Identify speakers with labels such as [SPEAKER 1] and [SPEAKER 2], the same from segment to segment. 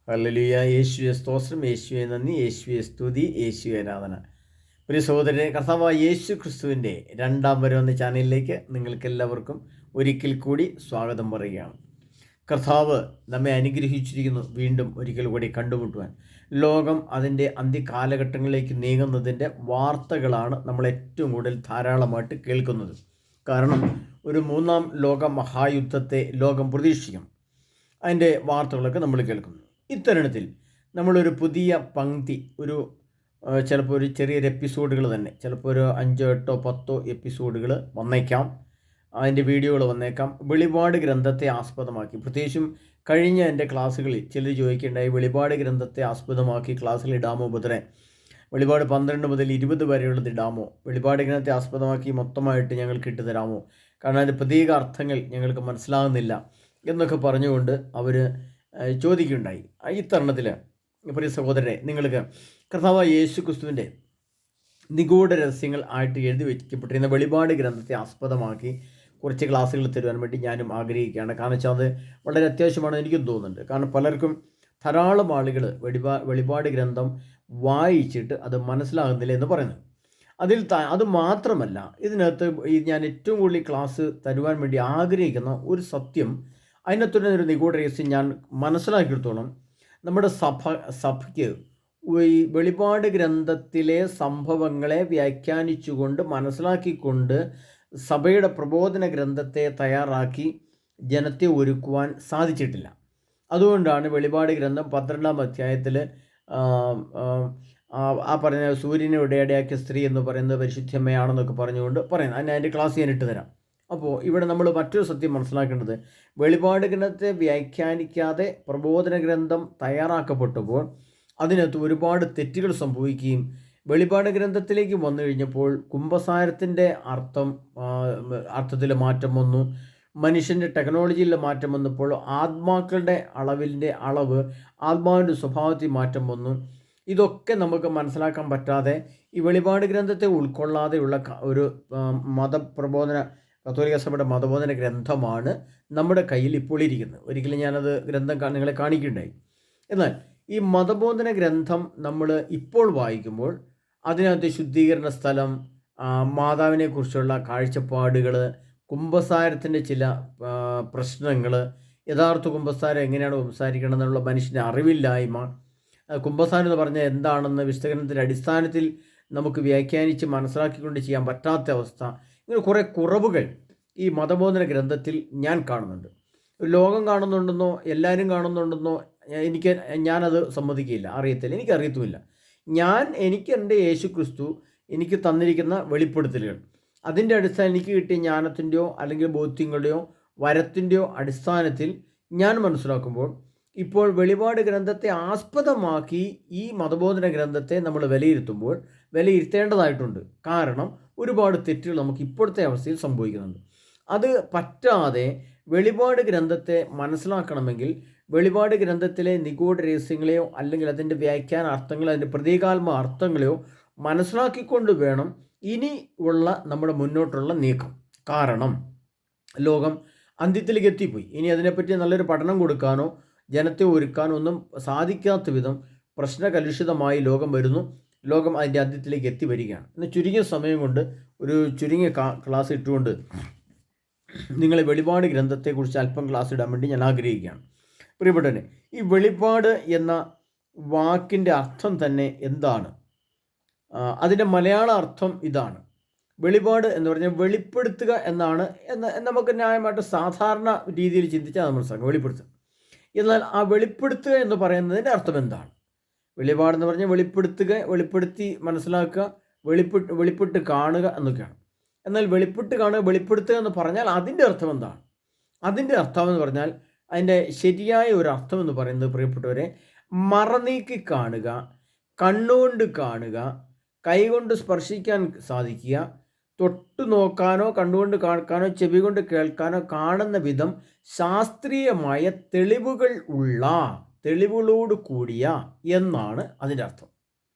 [SPEAKER 1] Hallelujah. യേശുവെ സ്തോത്രം, യേശുവെ നന്ദി, യേശുവെ സ്തുതി, യേശുവെ ആരാധന. പ്രിയ സഹോദരരെ, കർത്താവായ യേശു ക്രിസ്തുവിൻ്റെ രണ്ടാം വരവെന്ന ചാനലിലേക്ക് നിങ്ങൾക്കെല്ലാവർക്കും ഒരിക്കൽ കൂടി സ്വാഗതം പറയുകയാണ്. കർത്താവ് നമ്മെ അനുഗ്രഹിച്ചിരിക്കുന്നു വീണ്ടും ഒരിക്കൽ കൂടി കണ്ടുമുട്ടുവാൻ. ലോകം അതിൻ്റെ അന്ത്യകാലഘട്ടങ്ങളിലേക്ക് നീങ്ങുന്നതിൻ്റെ വാർത്തകളാണ് നമ്മൾ ഏറ്റവും കൂടുതൽ ധാരാളമായിട്ട് കേൾക്കുന്നത്. കാരണം ഒരു മൂന്നാം ലോക മഹായുദ്ധത്തെ ലോകം പ്രതീക്ഷിക്കും. അതിൻ്റെ വാർത്തകളൊക്കെ നമ്മൾ കേൾക്കുന്നു. ഇത്തരുണത്തിൽ നമ്മളൊരു പുതിയ പങ്ക്തി, ചിലപ്പോൾ ഒരു ചെറിയൊരു എപ്പിസോഡുകൾ തന്നെ, ചിലപ്പോൾ ഒരു 5, 8, 10 എപ്പിസോഡുകൾ വന്നേക്കാം, അതിൻ്റെ വീഡിയോകൾ വന്നേക്കാം. വെളിപാട് ഗ്രന്ഥത്തെ ആസ്പദമാക്കി, പ്രത്യേകിച്ചും കഴിഞ്ഞ എൻ്റെ ക്ലാസ്സുകളിൽ ചിലർ ചോദിക്കേണ്ടായി, വെളിപാട് ഗ്രന്ഥത്തെ ആസ്പദമാക്കി ക്ലാസ്സിൽ ഇടാമോ ബുധനെ? വെളിപാട് 12 മുതൽ 20 വരെയുള്ളത് ഇടാമോ? വെളിപാട് ഗ്രന്ഥത്തെ ആസ്പദമാക്കി മൊത്തമായിട്ട് ഞങ്ങൾക്ക് ഇട്ട് തരാമോ? കാരണം അതിൻ്റെ പ്രത്യേക അർത്ഥങ്ങൾ ഞങ്ങൾക്ക് മനസ്സിലാകുന്നില്ല എന്നൊക്കെ പറഞ്ഞുകൊണ്ട് അവർ ചോദിക്കുകയുണ്ടായി. ഈ തരുണത്തിൽ പ്രിയ സഹോദരരെ, നിങ്ങൾക്ക് കർത്താവായ യേശു ക്രിസ്തുവിൻ്റെ നിഗൂഢ രഹസ്യങ്ങൾ ആയിട്ട് എഴുതി വയ്ക്കപ്പെട്ടിരുന്ന വെളിപാട് ഗ്രന്ഥത്തെ ആസ്പദമാക്കി കുറച്ച് ക്ലാസ്സുകൾ തരുവാൻ വേണ്ടി ഞാനും ആഗ്രഹിക്കുകയാണ്. കാരണം വെച്ചാൽ അത് വളരെ അത്യാവശ്യമാണ് എനിക്കും തോന്നുന്നുണ്ട്. കാരണം പലർക്കും, ധാരാളം ആളുകൾ വെളിപാട് ഗ്രന്ഥം വായിച്ചിട്ട് അത് മനസ്സിലാകുന്നില്ല എന്ന് പറയുന്നത്. അത് മാത്രമല്ല, ഇതിനകത്ത് ഞാൻ ഏറ്റവും കൂടുതൽ ക്ലാസ് തരുവാൻ വേണ്ടി ആഗ്രഹിക്കുന്ന ഒരു സത്യം, അതിനകത്തൊരു നിഗൂഢ രഹസ്യം ഞാൻ മനസ്സിലാക്കിയെടുത്തോളം, നമ്മുടെ സഭയ്ക്ക് ഈ വെളിപാട് ഗ്രന്ഥത്തിലെ സംഭവങ്ങളെ വ്യാഖ്യാനിച്ചുകൊണ്ട് മനസ്സിലാക്കിക്കൊണ്ട് സഭയുടെ പ്രബോധന ഗ്രന്ഥത്തെ തയ്യാറാക്കി ജനത്തെ ഒരുക്കുവാൻ സാധിച്ചിട്ടില്ല. അതുകൊണ്ടാണ് വെളിപാട് ഗ്രന്ഥം 12-ാം അധ്യായത്തിൽ ആ പറഞ്ഞ സൂര്യനെ ഇടയാക്കിയ സ്ത്രീ എന്ന് പറയുന്നത് പരിശുദ്ധമ്മയാണെന്നൊക്കെ പറഞ്ഞുകൊണ്ട് പറയുന്നത്. അതിൻ്റെ ക്ലാസ് ഞാൻ ഇട്ട് തരാം. അപ്പോൾ ഇവിടെ നമ്മൾ മറ്റൊരു സത്യം മനസ്സിലാക്കേണ്ടത്, വെളിപാട് ഗ്രന്ഥത്തെ വ്യാഖ്യാനിക്കാതെ പ്രബോധന ഗ്രന്ഥം തയ്യാറാക്കപ്പെട്ടപ്പോൾ അതിനകത്ത് ഒരുപാട് തെറ്റുകൾ സംഭവിക്കുകയും, വെളിപാട് ഗ്രന്ഥത്തിലേക്ക് വന്നു കഴിഞ്ഞപ്പോൾ കുംഭസാരത്തിൻ്റെ അർത്ഥത്തിൽ മാറ്റം വന്നു, മനുഷ്യൻ്റെ ടെക്നോളജിയിലെ മാറ്റം വന്നപ്പോൾ ആത്മാക്കളുടെ അളവ്, ആത്മാവിൻ്റെ സ്വഭാവത്തിൽ മാറ്റം വന്നു. ഇതൊക്കെ നമുക്ക് മനസ്സിലാക്കാൻ പറ്റാതെ ഈ വെളിപാട് ഗ്രന്ഥത്തെ ഉൾക്കൊള്ളാതെയുള്ള ഒരു കത്തോലിക്ക സഭയുടെ മതബോധന ഗ്രന്ഥമാണ് നമ്മുടെ കയ്യിൽ ഇപ്പോൾ ഇരിക്കുന്നത്. ഒരിക്കലും ഞാനത് ഗ്രന്ഥം നിങ്ങളെ കാണിക്കുകയുണ്ടായി. എന്നാൽ ഈ മതബോധന ഗ്രന്ഥം നമ്മൾ ഇപ്പോൾ വായിക്കുമ്പോൾ അതിനകത്ത് ശുദ്ധീകരണ സ്ഥലം, മാതാവിനെക്കുറിച്ചുള്ള കാഴ്ചപ്പാടുകൾ, കുംഭസാരത്തിൻ്റെ ചില പ്രശ്നങ്ങൾ, യഥാർത്ഥ കുംഭസാരം എങ്ങനെയാണ് കുംഭസാരിക്കണം എന്നുള്ള മനുഷ്യൻ്റെ അറിവില്ലായ്മ, കുംഭസാരം എന്ന് പറഞ്ഞാൽ എന്താണെന്ന് വിശുദ്ധഗ്രന്ഥത്തിൻ്റെ അടിസ്ഥാനത്തിൽ നമുക്ക് വ്യാഖ്യാനിച്ച് മനസ്സിലാക്കിക്കൊണ്ട് ചെയ്യാൻ പറ്റാത്ത അവസ്ഥ, ഇങ്ങനെ കുറേ കുറവുകൾ ഈ മതബോധന ഗ്രന്ഥത്തിൽ ഞാൻ കാണുന്നുണ്ട്. ലോകം കാണുന്നുണ്ടെന്നോ എല്ലാവരും കാണുന്നുണ്ടെന്നോ ഞാനത് സമ്മതിക്കില്ല, അറിയത്തില്ല, എനിക്കറിയത്തുമില്ല. എനിക്ക് എൻ്റെ യേശു ക്രിസ്തു എനിക്ക് തന്നിരിക്കുന്ന വെളിപ്പെടുത്തലുകൾ, അതിൻ്റെ അടിസ്ഥാനം എനിക്ക് കിട്ടിയ ജ്ഞാനത്തിൻ്റെയോ അല്ലെങ്കിൽ ബോധ്യങ്ങളുടെയോ വരത്തിൻ്റെയോ അടിസ്ഥാനത്തിൽ ഞാൻ മനസ്സിലാക്കുമ്പോൾ, ഇപ്പോൾ വെളിപാട് ഗ്രന്ഥത്തെ ആസ്പദമാക്കി ഈ മതബോധന ഗ്രന്ഥത്തെ നമ്മൾ വിലയിരുത്തേണ്ടതായിട്ടുണ്ട്. കാരണം ഒരുപാട് തെറ്റുകൾ നമുക്ക് ഇപ്പോഴത്തെ അവസ്ഥയിൽ സംഭവിക്കുന്നുണ്ട്. അത് പറ്റാതെ വെളിപാട് ഗ്രന്ഥത്തെ മനസ്സിലാക്കണമെങ്കിൽ വെളിപാട് ഗ്രന്ഥത്തിലെ നിഗൂഢ രഹസ്യങ്ങളെയോ അല്ലെങ്കിൽ അതിൻ്റെ വ്യാഖ്യാന അർത്ഥങ്ങളോ അതിൻ്റെ പ്രതീകാത്മക അർത്ഥങ്ങളെയോ മനസ്സിലാക്കിക്കൊണ്ട് വേണം ഇനി ഉള്ള നമ്മുടെ മുന്നോട്ടുള്ള നീക്കം. കാരണം ലോകം അന്ത്യത്തിലേക്ക് എത്തിപ്പോയി. ഇനി അതിനെപ്പറ്റി നല്ലൊരു പഠനം കൊടുക്കാനോ ജനത്തെ ഒരുക്കാനോ ഒന്നും സാധിക്കാത്ത വിധം പ്രശ്നകലുഷിതമായി ലോകം വരുന്നു. ലോകം അതിൻ്റെ അന്ത്യത്തിലേക്ക് എത്തി വരികയാണ്. ഇന്ന് ചുരുങ്ങിയ സമയം കൊണ്ട് ഒരു ചുരുങ്ങിയ ക്ലാസ് ഇട്ടുകൊണ്ട് നിങ്ങളെ വെളിപാട് ഗ്രന്ഥത്തെക്കുറിച്ച് അല്പം ക്ലാസ് ഇടാൻ വേണ്ടി ഞാൻ ആഗ്രഹിക്കുകയാണ്. പ്രിയപ്പെട്ടവനെ, ഈ വെളിപാട് എന്ന വാക്കിൻ്റെ അർത്ഥം തന്നെ എന്താണ്? അതിൻ്റെ മലയാള അർത്ഥം ഇതാണ്. വെളിപാട് എന്ന് പറഞ്ഞാൽ വെളിപ്പെടുത്തുക എന്നാണ്. നമുക്ക് ന്യായമായിട്ട് സാധാരണ രീതിയിൽ ചിന്തിച്ചാൽ നമ്മൾ മനസ്സിലാക്കും വെളിപ്പെടുത്തുക. എന്നാൽ ആ വെളിപ്പെടുത്തുക എന്ന് പറയുന്നതിൻ്റെ അർത്ഥം എന്താണ്? വെളിപാടെന്ന് പറഞ്ഞാൽ വെളിപ്പെടുത്തി മനസ്സിലാക്കുക, വെളിപ്പെട്ട് കാണുക എന്നൊക്കെയാണ്. എന്നാൽ വെളിപ്പെട്ട് കാണുക, വെളിപ്പെടുത്തുക എന്ന് പറഞ്ഞാൽ അതിൻ്റെ അർത്ഥം എന്താണ്? അതിൻ്റെ അർത്ഥം എന്ന് പറഞ്ഞാൽ, അതിൻ്റെ ശരിയായ ഒരു അർത്ഥം എന്ന് പറയുന്നത്, പ്രിയപ്പെട്ടവരെ, മറനീക്കി കാണുക, കണ്ണുകൊണ്ട് കാണുക, കൈകൊണ്ട് സ്പർശിക്കാൻ സാധിക്കുക, തൊട്ടു നോക്കാനോ കണ്ണുകൊണ്ട് കാണാനോ ചെവി കൊണ്ട് കേൾക്കാനോ കാണുന്ന വിധം ശാസ്ത്രീയമായ തെളിവുകളോട് കൂടിയ എന്നാണ് അതിൻ്റെ അർത്ഥം.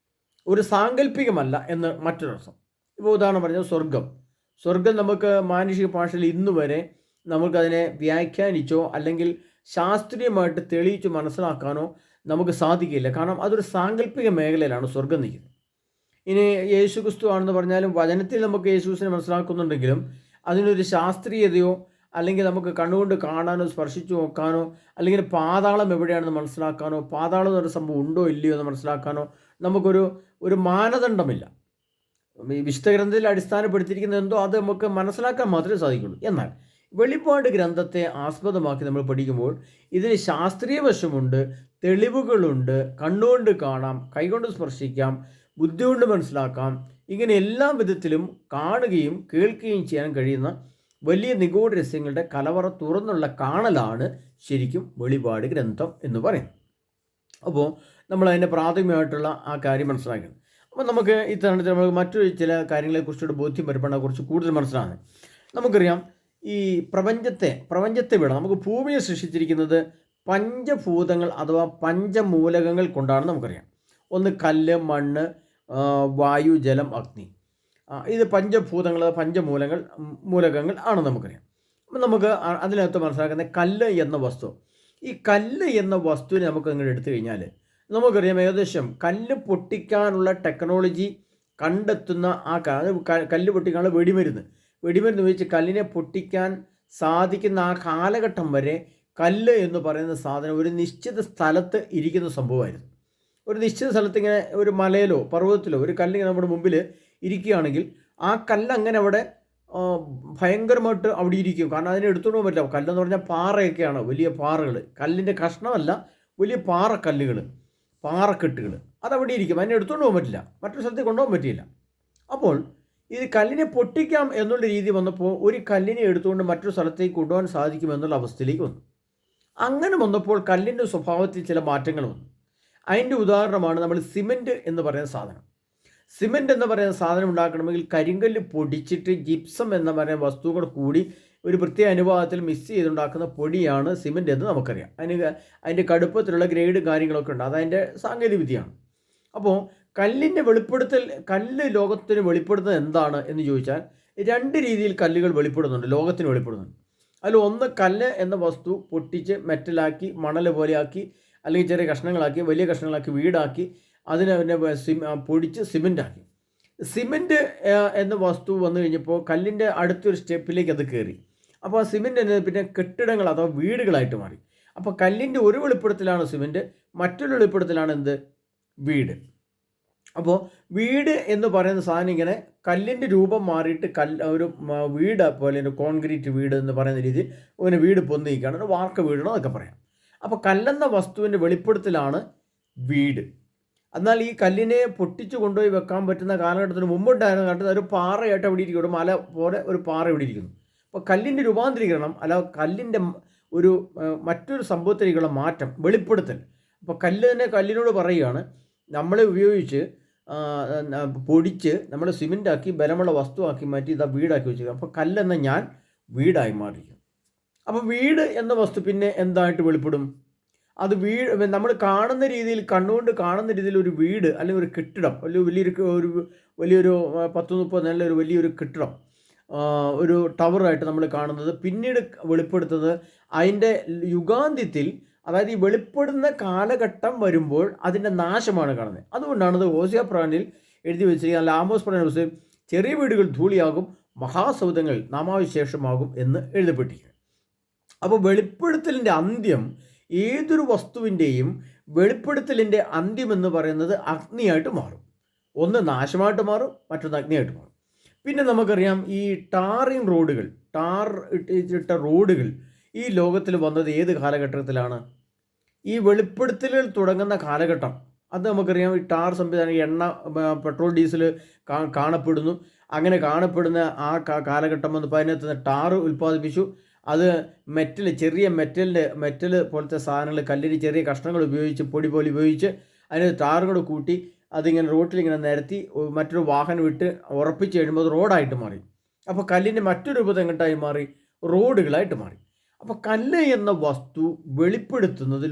[SPEAKER 1] ഒരു സാങ്കല്പികമല്ല എന്ന് മറ്റൊരർത്ഥം. ഇപ്പോൾ ഉദാഹരണം പറഞ്ഞാൽ സ്വർഗം നമുക്ക് മാനുഷിക ഭാഷയിൽ ഇന്ന് വരെ നമുക്കതിനെ വ്യാഖ്യാനിച്ചോ അല്ലെങ്കിൽ ശാസ്ത്രീയമായിട്ട് തെളിയിച്ച് മനസ്സിലാക്കാനോ നമുക്ക് സാധിക്കില്ല. കാരണം അതൊരു സാങ്കല്പിക മേഖലയിലാണ് സ്വർഗം നിൽക്കുന്നത്. ഇനി യേശു ക്രിസ്തു ആണെന്ന് പറഞ്ഞാലും വചനത്തിൽ നമുക്ക് യേശുക്രിസ്തുവിനെ മനസ്സിലാക്കുന്നുണ്ടെങ്കിലും അതിനൊരു ശാസ്ത്രീയതയോ അല്ലെങ്കിൽ നമുക്ക് കണ്ണുകൊണ്ട് കാണാനോ സ്പർശിച്ചു നോക്കാനോ അല്ലെങ്കിൽ പാതാളം എവിടെയാണെന്ന് മനസ്സിലാക്കാനോ പാതാളം എന്നൊരു സംഭവം ഉണ്ടോ ഇല്ലയോ എന്ന് മനസ്സിലാക്കാനോ നമുക്കൊരു മാനദണ്ഡമില്ല. ഈ വിശുദ്ധ ഗ്രന്ഥത്തിൽ അടിസ്ഥാനപ്പെടുത്തിയിരിക്കുന്നത് എന്തോ അത് നമുക്ക് മനസ്സിലാക്കാൻ മാത്രമേ സാധിക്കുള്ളൂ. എന്നാൽ വെളിപ്പാട് ഗ്രന്ഥത്തെ ആസ്പദമാക്കി നമ്മൾ പഠിക്കുമ്പോൾ ഇതിന് ശാസ്ത്രീയ വശമുണ്ട്, തെളിവുകളുണ്ട്, കണ്ണുകൊണ്ട് കാണാം, കൈകൊണ്ട് സ്പർശിക്കാം, ബുദ്ധി കൊണ്ട് മനസ്സിലാക്കാം. ഇങ്ങനെ എല്ലാ വിധത്തിലും കാണുകയും കേൾക്കുകയും ചെയ്യാൻ കഴിയുന്ന വലിയ നിഗൂഢ രഹസ്യങ്ങളുടെ കലവറ തുറന്നുള്ള കാണലാണ് ശരിക്കും വെളിപാട് ഗ്രന്ഥം എന്ന് പറയുന്നത്. അപ്പോൾ നമ്മൾ അതിൻ്റെ പ്രാഥമികമായിട്ടുള്ള ആ കാര്യം മനസ്സിലാക്കണം. അപ്പോൾ നമുക്ക് ഇത്തരണത്തിൽ നമ്മൾ മറ്റൊരു ചില കാര്യങ്ങളെക്കുറിച്ചുകൂടെ ബോധ്യം വരുമ്പോൾ കുറച്ച് കൂടുതൽ മനസ്സിലാകുന്നത്. നമുക്കറിയാം ഈ പ്രപഞ്ചത്തെ വിടാം. നമുക്ക് ഭൂമിയെ സൃഷ്ടിച്ചിരിക്കുന്നത് പഞ്ചഭൂതങ്ങൾ അഥവാ പഞ്ചമൂലകങ്ങൾ കൊണ്ടാണ് നമുക്കറിയാം. ഒന്ന് കല്ല്, മണ്ണ്, വായു, ജലം, അഗ്നി. ഇത് പഞ്ചഭൂതങ്ങൾ, മൂലകങ്ങൾ ആണ് നമുക്കറിയാം. അപ്പം നമുക്ക് അതിനകത്ത് മനസ്സിലാക്കുന്ന കല്ല് എന്ന വസ്തു. ഈ കല്ല് എന്ന വസ്തുവിനെ നമുക്ക് അങ്ങനെ എടുത്തു കഴിഞ്ഞാൽ നമുക്കറിയാം ഏകദേശം കല്ല് പൊട്ടിക്കാനുള്ള ടെക്നോളജി കണ്ടെത്തുന്ന കല്ല് പൊട്ടിക്കാനുള്ള വെടിമരുന്ന് ഉപയോഗിച്ച് കല്ലിനെ പൊട്ടിക്കാൻ സാധിക്കുന്ന ആ കാലഘട്ടം വരെ കല്ല് എന്ന് പറയുന്ന സാധനം ഒരു നിശ്ചിത സ്ഥലത്ത് ഇരിക്കുന്ന സംഭവമായിരുന്നു. ഒരു നിശ്ചിത സ്ഥലത്ത് ഇങ്ങനെ ഒരു മലയിലോ പർവ്വതത്തിലോ ഒരു കല്ലിങ്ങനെ നമ്മുടെ മുമ്പിൽ ഇരിക്കുകയാണെങ്കിൽ ആ കല്ല് അങ്ങനെ അവിടെ ഭയങ്കരമായിട്ട് അവിടെ ഇരിക്കും. കാരണം അതിനെ എടുത്തുകൊണ്ട് പോകാൻ പറ്റില്ല. കല്ലെന്ന് പറഞ്ഞാൽ പാറയൊക്കെയാണ്, വലിയ പാറകൾ, കല്ലിൻ്റെ കഷ്ണമല്ല, വലിയ പാറക്കെട്ടുകൾ അതവിടെ ഇരിക്കും. അതിനെ എടുത്തുകൊണ്ട് പോകാൻ പറ്റില്ല, മറ്റൊരു സ്ഥലത്തേക്ക് കൊണ്ടുപോകാൻ പറ്റിയില്ല. അപ്പോൾ ഇത് കല്ലിനെ പൊട്ടിക്കാം എന്നുള്ള രീതി വന്നപ്പോൾ ഒരു കല്ലിനെ എടുത്തുകൊണ്ട് മറ്റൊരു സ്ഥലത്തേക്ക് കൊണ്ടുപോകാൻ സാധിക്കുമെന്നുള്ള അവസ്ഥയിലേക്ക് വന്നു. അങ്ങനെ വന്നപ്പോൾ കല്ലിൻ്റെ സ്വഭാവത്തിൽ ചില മാറ്റങ്ങൾ വന്നു. അതിൻ്റെ ഉദാഹരണമാണ് നമ്മൾ സിമെൻറ്റ് എന്ന് പറയുന്ന സാധനം. സിമെൻ്റ് എന്ന് പറയുന്ന സാധനം ഉണ്ടാക്കണമെങ്കിൽ കരിങ്കല്ല് പൊടിച്ചിട്ട് ജിപ്സം എന്ന് പറയുന്ന വസ്തുക്കൾ കൂടി ഒരു പ്രത്യേക അനുപാതത്തിൽ മിക്സ് ചെയ്തുണ്ടാക്കുന്ന പൊടിയാണ് സിമെൻ്റ് എന്ന് നമുക്കറിയാം. അതിൻ്റെ കടുപ്പത്തിലുള്ള ഗ്രേഡ് കാര്യങ്ങളൊക്കെ ഉണ്ട്. അതതിൻ്റെ സാങ്കേതിക വിദ്യയാണ്. അപ്പോൾ കല്ല് ലോകത്തിന് വെളിപ്പെടുത്തുന്നത് എന്താണ് എന്ന് ചോദിച്ചാൽ രണ്ട് രീതിയിൽ കല്ലുകൾ വെളിപ്പെടുന്നുണ്ട്, ലോകത്തിന് വെളിപ്പെടുന്നുണ്ട്. അതിൽ ഒന്ന്, കല്ല് എന്ന വസ്തു പൊട്ടിച്ച് മെറ്റലാക്കി മണൽ പോലെയാക്കി അല്ലെങ്കിൽ ചെറിയ കഷ്ണങ്ങളാക്കി വലിയ കഷ്ണങ്ങളാക്കി വീടാക്കി അതിനെ പൊടിച്ച് സിമെൻ്റാക്കി. സിമെൻറ്റ് എന്ന വസ്തു വന്നു കഴിഞ്ഞപ്പോൾ കല്ലിൻ്റെ അടുത്തൊരു സ്റ്റെപ്പിലേക്ക് അത് കയറി. അപ്പോൾ ആ സിമെൻറ്റ് എന്നത് പിന്നെ കെട്ടിടങ്ങൾ അഥവാ വീടുകളായിട്ട് മാറി. അപ്പോൾ കല്ലിൻ്റെ ഒരു വെളിപ്പെടുത്തലാണ് സിമെൻറ്റ്, മറ്റൊരു വെളിപ്പെടുത്തലാണ് എന്ത്? വീട്. അപ്പോൾ വീട് എന്ന് പറയുന്ന സാധനം ഇങ്ങനെ കല്ലിൻ്റെ രൂപം മാറിയിട്ട് ഒരു വീട് പോലെ കോൺക്രീറ്റ് വീട് എന്ന് പറയുന്ന രീതിയിൽ അങ്ങനെ വീട് പൊന്തിക്കുകയാണ്, ഒരു വാർക്ക വീടണോ എന്നൊക്കെ പറയാം. അപ്പോൾ കല്ലെന്ന വസ്തുവിൻ്റെ വെളിപ്പെടുത്തലാണ് വീട്. എന്നാൽ ഈ കല്ലിനെ പൊട്ടിച്ചു കൊണ്ടുപോയി വെക്കാൻ പറ്റുന്ന കാലഘട്ടത്തിന് മുമ്പുണ്ടായിരുന്ന കാലത്ത് ഒരു പാറയായിട്ട് അവിടെ ഇരിക്കും, ഒരു മല പോലെ ഒരു പാറ ഇവിടെ ഇരിക്കുന്നു. അപ്പോൾ കല്ലിൻ്റെ രൂപാന്തരീകരണം അല്ല കല്ലിൻ്റെ ഒരു മറ്റൊരു സംഭവത്തിലേക്കുള്ള മാറ്റം, വെളിപ്പെടുത്തൽ. അപ്പോൾ കല്ലിനോട് പറയുകയാണ്, നമ്മളെ ഉപയോഗിച്ച് പൊടിച്ച് നമ്മൾ സിമെൻ്റാക്കി ബലമുള്ള വസ്തുവാക്കി മാറ്റി ഇതാ വീടാക്കി വെച്ചിരിക്കുക. അപ്പോൾ കല്ലെന്ന ഞാൻ വീടായി മാറിയിരിക്കും. അപ്പോൾ വീട് എന്ന വസ്തു പിന്നെ എന്തായിട്ട് വെളിപ്പെടും? അത് നമ്മൾ കാണുന്ന രീതിയിൽ, കണ്ണുകൊണ്ട് കാണുന്ന രീതിയിൽ ഒരു വീട് അല്ലെങ്കിൽ ഒരു കെട്ടിടം, വലിയൊരു 10-30 നില ഒരു വലിയൊരു കെട്ടിടം, ഒരു ടവറായിട്ട് നമ്മൾ കാണുന്നത്. പിന്നീട് വെളിപ്പെടുത്തുന്നത് അതിൻ്റെ യുഗാന്ത്യത്തിൽ, അതായത് ഈ വെളിപ്പെടുന്ന കാലഘട്ടം വരുമ്പോൾ അതിൻ്റെ നാശമാണ് കാണുന്നത്. അതുകൊണ്ടാണ് ഇത് ഹോസിയ പ്രവചനത്തിൽ എഴുതി വെച്ചിരിക്കുന്നത്, ആമോസ് പ്രവചന പുസ്തകം, ചെറിയ വീടുകൾ ധൂളിയാകും, മഹാസൗധങ്ങൾ നാമാവിശേഷമാകും എന്ന് എഴുതപ്പെട്ടിരിക്കുന്നത്. അപ്പോൾ വെളിപ്പെടുത്തലിൻ്റെ അന്ത്യം, ഏതൊരു വസ്തുവിൻ്റെയും വെളിപ്പെടുത്തലിൻ്റെ അന്ത്യം എന്ന് പറയുന്നത് അഗ്നിയായിട്ട് മാറും. ഒന്ന് നാശമായിട്ട് മാറും, മറ്റൊന്ന് അഗ്നിയായിട്ട് മാറും. പിന്നെ നമുക്കറിയാം ഈ ടാർ ഇട്ട റോഡുകൾ ഈ ലോകത്തിൽ വന്നത് ഏത് കാലഘട്ടത്തിലാണ്? ഈ വെളിപ്പെടുത്തലുകൾ തുടങ്ങുന്ന കാലഘട്ടം. അത് നമുക്കറിയാം. ഈ ടാർ സംവിധാനം, എണ്ണ, പെട്രോൾ, ഡീസൽ കാണപ്പെടുന്നു. അങ്ങനെ കാണപ്പെടുന്ന ആ കാലഘട്ടം വന്നപ്പോൾ അതിനകത്ത് ടാർ ഉൽപ്പാദിപ്പിച്ചു. അത് ചെറിയ മെറ്റൽ പോലത്തെ സാധനങ്ങൾ, കല്ലിന് ചെറിയ കഷ്ണങ്ങൾ ഉപയോഗിച്ച്, പൊടി പോലെ ഉപയോഗിച്ച് അതിന് ടാറുകൾ കൂട്ടി അതിങ്ങനെ റോട്ടിലിങ്ങനെ നിരത്തി മറ്റൊരു വാഹനം വിട്ട് ഉറപ്പിച്ച് കഴിയുമ്പോൾ അത് റോഡായിട്ട് മാറി. അപ്പോൾ കല്ലിൻ്റെ മറ്റൊരു രൂപം എങ്ങോട്ടായി മാറി? റോഡുകളായിട്ട് മാറി. അപ്പോൾ കല്ല് എന്ന വസ്തു